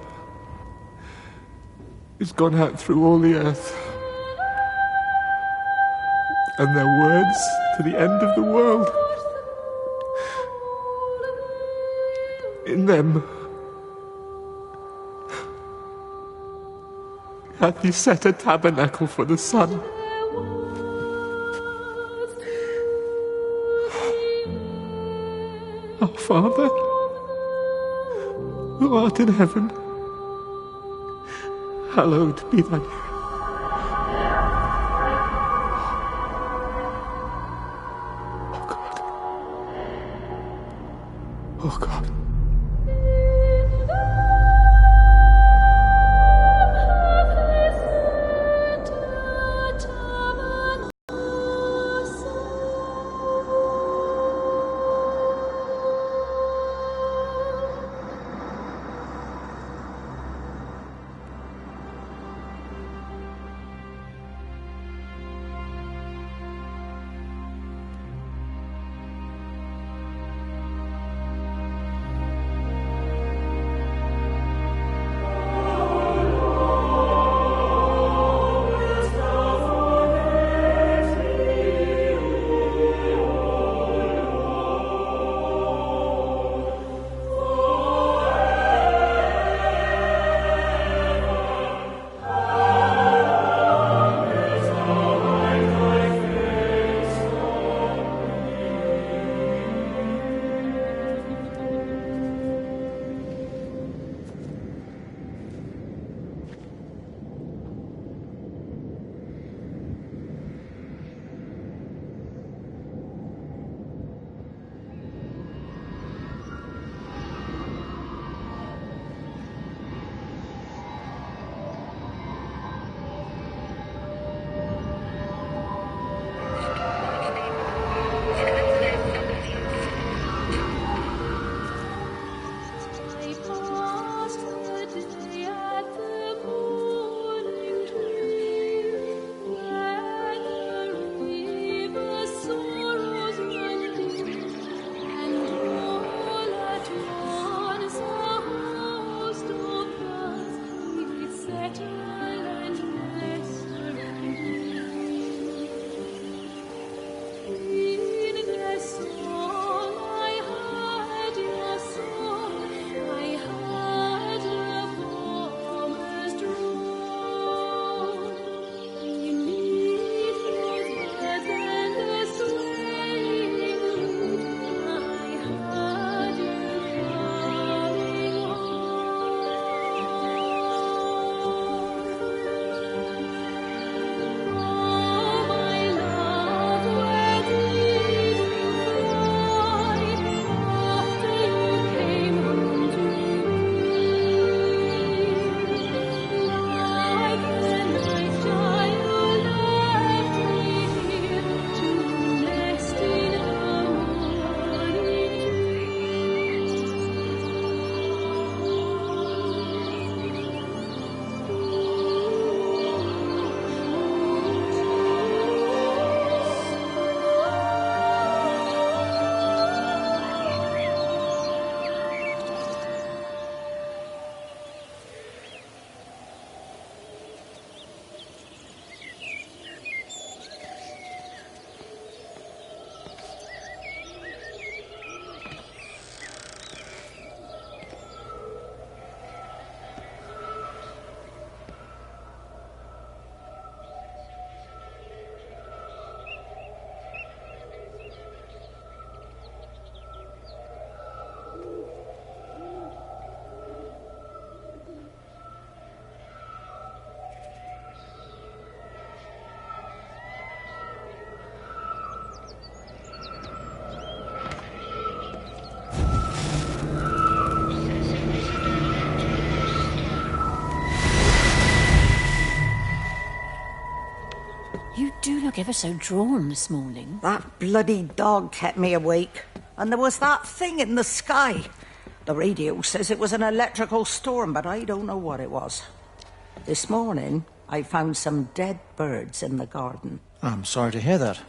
has gone out through all the earth. And their words to the end of the world. In them hath he set a tabernacle for the sun. Our Father, who art in heaven, hallowed be thy name. Oh God. You do look ever so drawn this morning. That bloody dog kept me awake. And there was that thing in the sky. The radio says it was an electrical storm, but I don't know what it was. This morning, I found some dead birds in the garden. I'm sorry to hear that.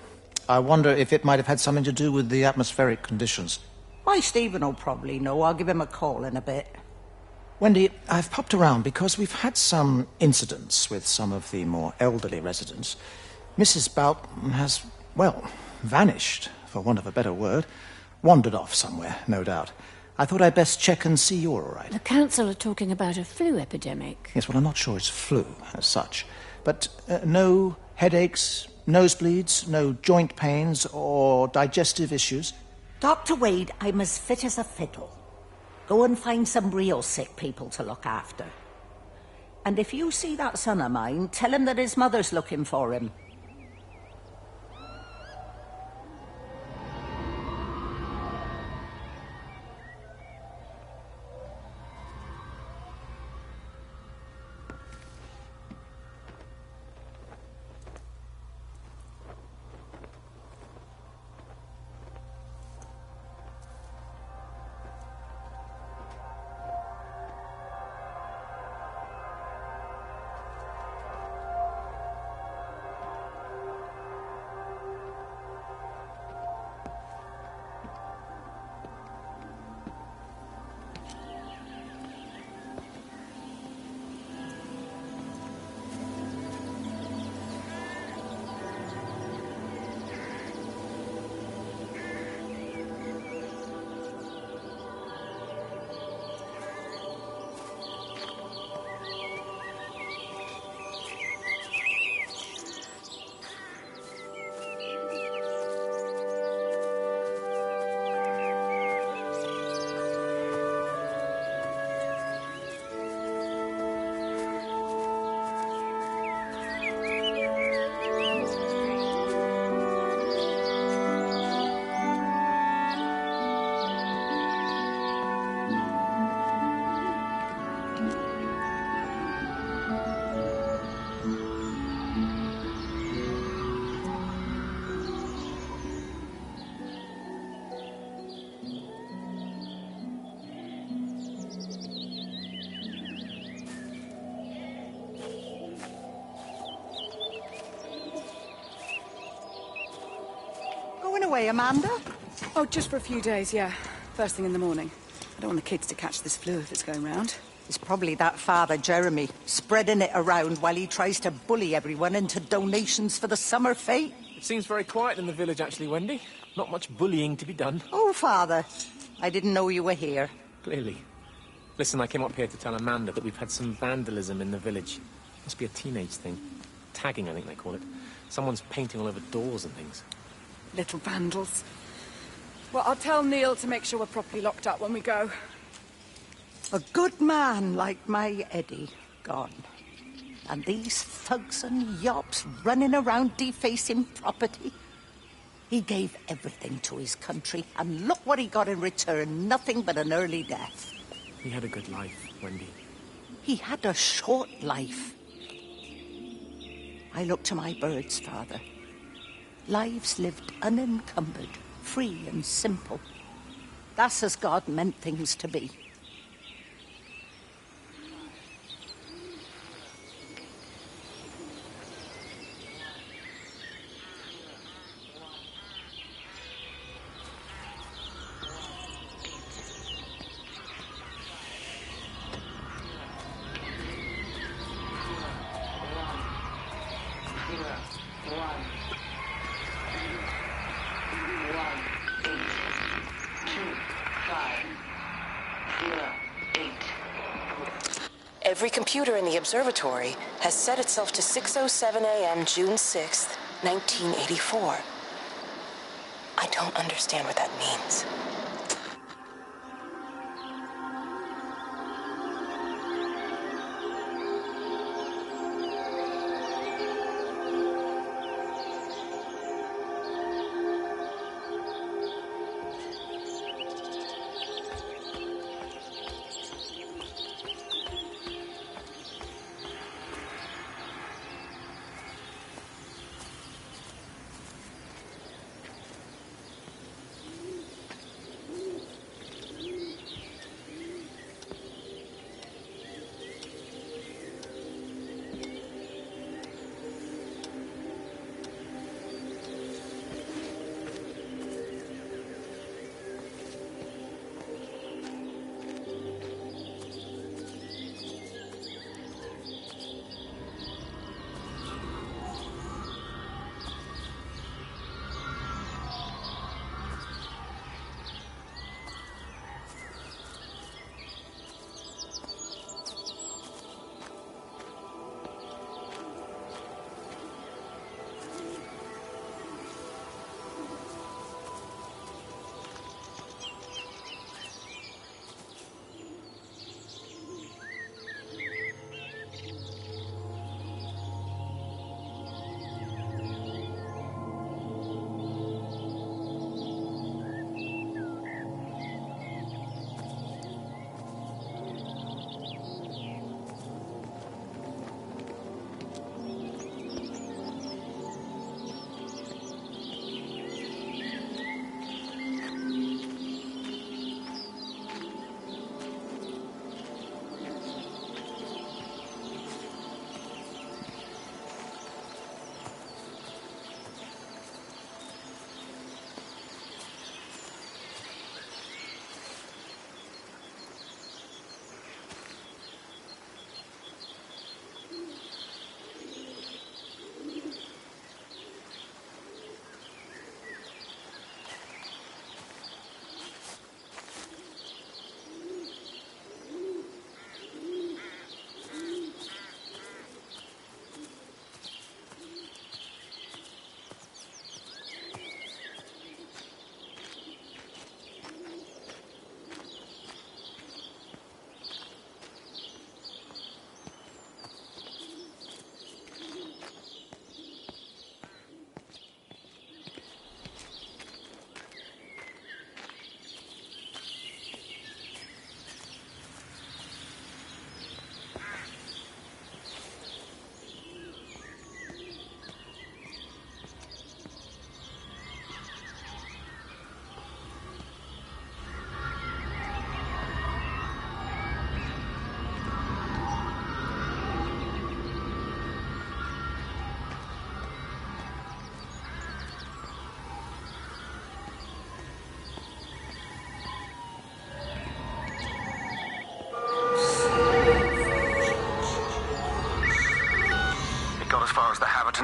I wonder if it might have had something to do with the atmospheric conditions. My Stephen will probably know. I'll give him a call in a bit. Wendy, I've popped around because we've had some incidents with some of the more elderly residents. Mrs. Boughton has, well, vanished, for want of a better word. Wandered off somewhere, no doubt. I thought I'd best check and see you're all right. The council are talking about a flu epidemic. Yes, well, I'm not sure it's flu as such. But no headaches, nosebleeds, no joint pains or digestive issues? Dr. Wade, I'm as fit as a fiddle. Go and find some real sick people to look after. And if you see that son of mine, tell him that his mother's looking for him. Away, Amanda? Oh, just for a few days, yeah. First thing in the morning. I don't want the kids to catch this flu if it's going round. It's probably that father, Jeremy, spreading it around while he tries to bully everyone into donations for the summer fete. It seems very quiet in the village, actually, Wendy. Not much bullying to be done. Oh, Father, I didn't know you were here. Clearly. Listen, I came up here to tell Amanda that we've had some vandalism in the village. Must be a teenage thing. Tagging, I think they call it. Someone's painting all over doors and things. Little vandals. Well, I'll tell Neil to make sure we're properly locked up when we go. A good man like my Eddie gone. And these thugs and yops running around defacing property. He gave everything to his country, and look what he got in return. Nothing but an early death. He had a good life, Wendy. He had a short life. I look to my birds, Father. Lives lived unencumbered, free and simple. That's as God meant things to be. Every computer in the observatory has set itself to 6:07 a.m. June 6th, 1984. I don't understand what that means.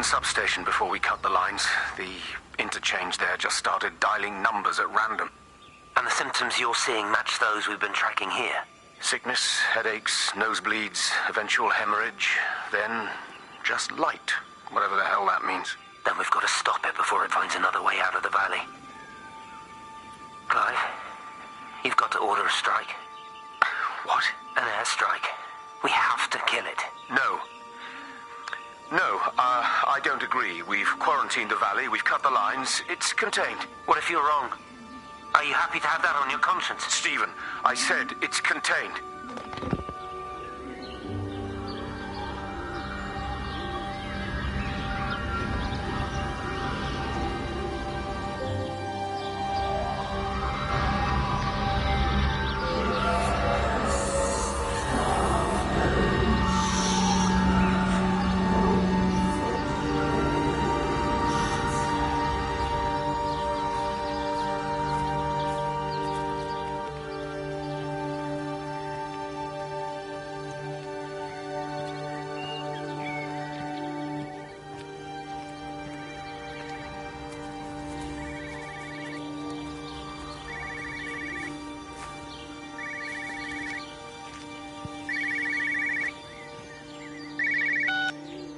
substation before we cut the lines. The interchange there just started dialing numbers at random. And the symptoms you're seeing match those we've been tracking here? Sickness, headaches, nosebleeds, eventual hemorrhage, then just light, whatever the hell that means. Then we've got to stop it before it finds another way out of the valley. Clive, you've got to order a strike. What? An airstrike. We have to kill it. No. No, I don't agree. We've quarantined the valley, we've cut the lines, it's contained. What if you're wrong? Are you happy to have that on your conscience? Stephen, I said it's contained.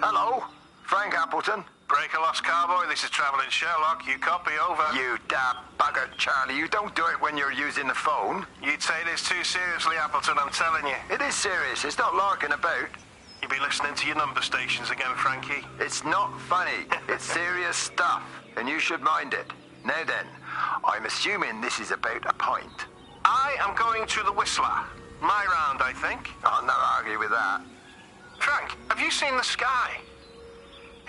Hello? Frank Appleton? Break a lost cowboy, this is Travelling Sherlock. You copy, over. You daft bugger, Charlie. You don't do it when you're using the phone. You'd say this too seriously, Appleton, I'm telling you. It is serious. It's not larking about. You be listening to your number stations again, Frankie. It's not funny. It's serious stuff, and you should mind it. Now then, I'm assuming this is about a pint. I am going to the Whistler. My round, I think. I'll not argue with that. Frank, have you seen the sky?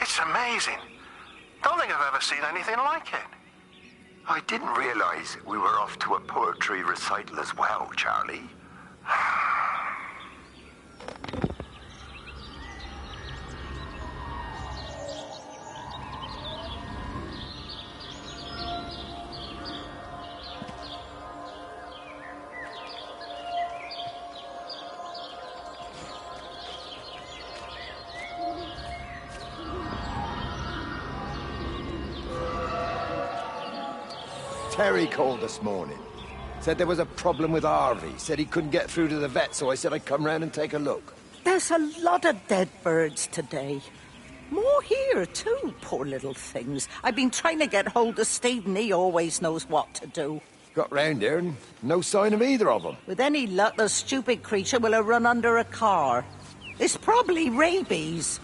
It's amazing. Don't think I've ever seen anything like it. I didn't realize we were off to a poetry recital as well, Charlie. Terry called this morning. Said there was a problem with Harvey. Said he couldn't get through to the vet, so I said I'd come round and take a look. There's a lot of dead birds today. More here, too, poor little things. I've been trying to get hold of Stephen. He always knows what to do. Got round here and no sign of either of them. With any luck, the stupid creature will have run under a car. It's probably rabies.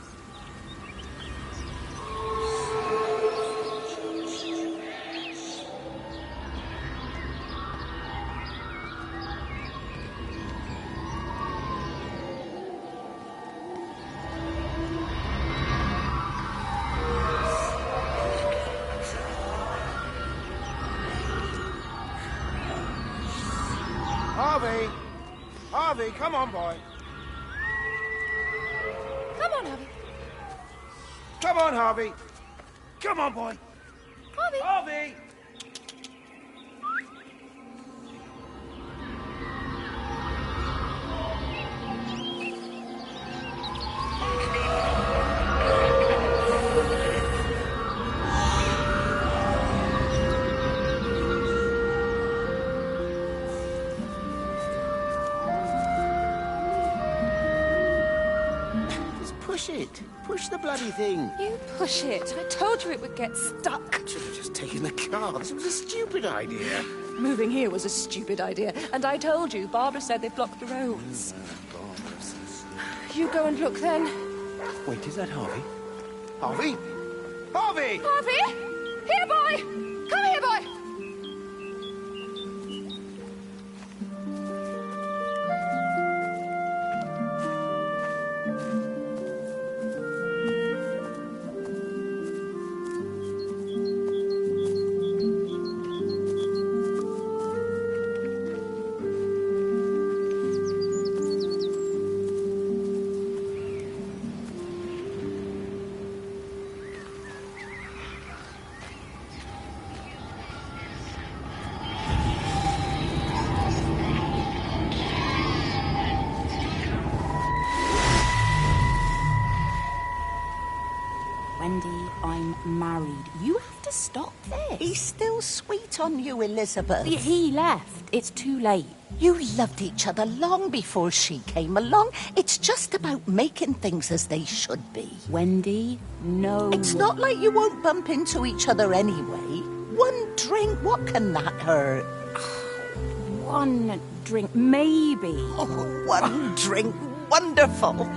Harvey! Harvey, come on, boy. Come on, Harvey. Come on, Harvey. Come on, boy. Harvey. Harvey! Push it. Push the bloody thing. You push it. I told you it would get stuck. Should have just taken the car. This was a stupid idea. Moving here was a stupid idea. And I told you, Barbara said they blocked the roads. You go and look then. Wait, is that Harvey? Harvey? Harvey! Harvey! Here, boy! Come here, boy! stop this. He's still sweet on you, Elizabeth. He left. It's too late. You loved each other long before she came along. It's just about making things as they should be. Wendy, no. It's not like you won't bump into each other anyway. One drink, what can that hurt? One drink, maybe. Oh, one drink, wonderful.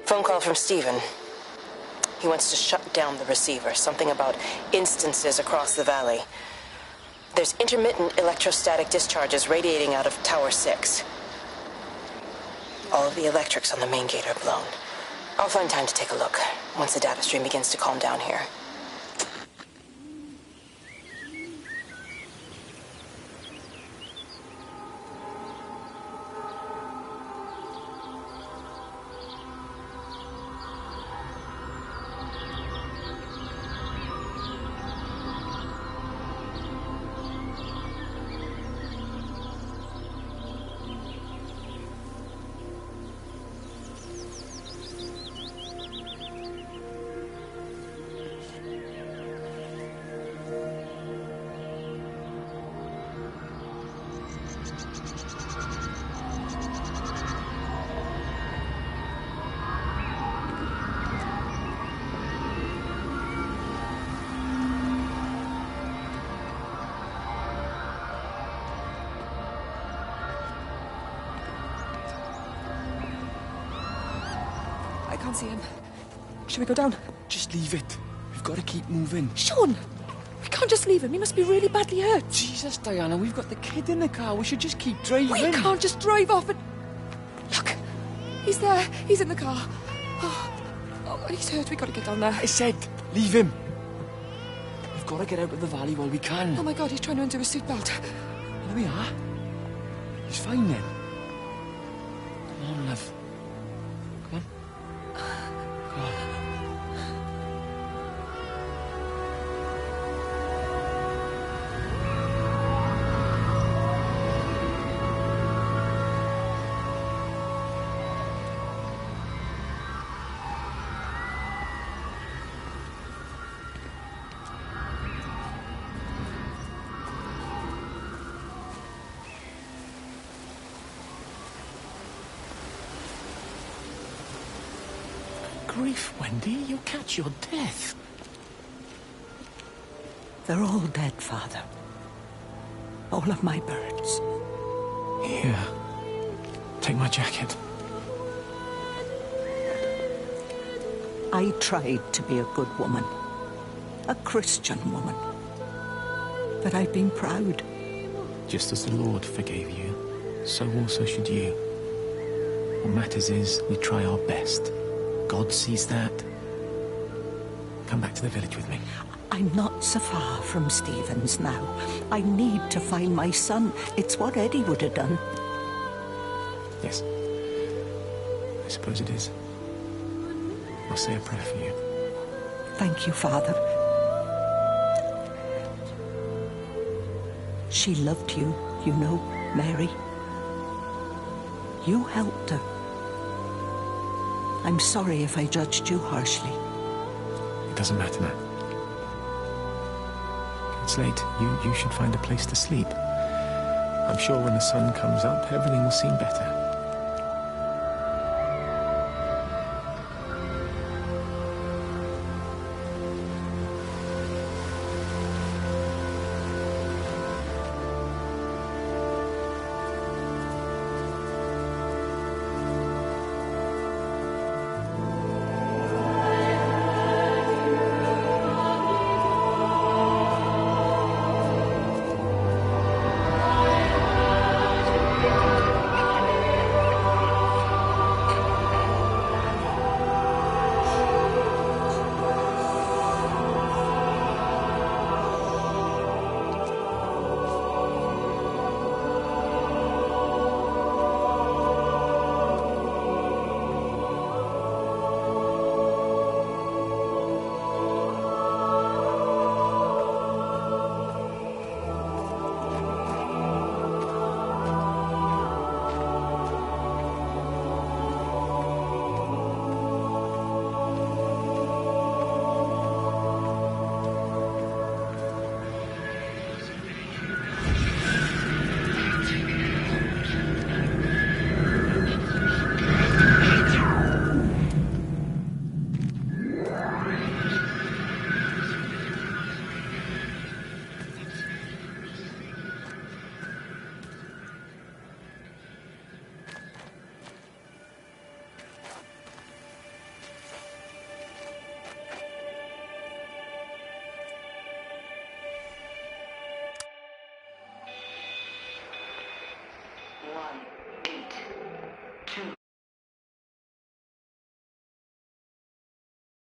Phone call from Stephen. He wants to shut down the receiver. Something about instances across the valley. There's intermittent electrostatic discharges radiating out of Tower 6. All of the electrics on the main gate are blown. I'll find time to take a look once the data stream begins to calm down here. I can't see him. Should we go down? Just leave it. We've got to keep moving. Sean! We can't just leave him. He must be really badly hurt. Jesus, Diana, we've got the kid in the car. We should just keep driving. We can't just drive off and... Look! He's there. He's in the car. Oh, he's hurt. We've got to get down there. I said, leave him. We've got to get out of the valley while we can. Oh, my God, he's trying to undo his seatbelt. There we are. He's fine then. Come on, love. Come on. Come on. Grief, Wendy, you'll catch your death. They're all dead, Father. All of my birds. Here. Take my jacket. I tried to be a good woman. A Christian woman. But I've been proud. Just as the Lord forgave you, so also should you. What matters is we try our best. God sees that. Come back to the village with me. I'm not so far from Stephen's now. I need to find my son. It's what Eddie would have done. Yes. I suppose it is. I'll say a prayer for you. Thank you, Father. She loved you, you know, Mary. You helped her. I'm sorry if I judged you harshly. It doesn't matter now. It's late. You should find a place to sleep. I'm sure when the sun comes up, everything will seem better.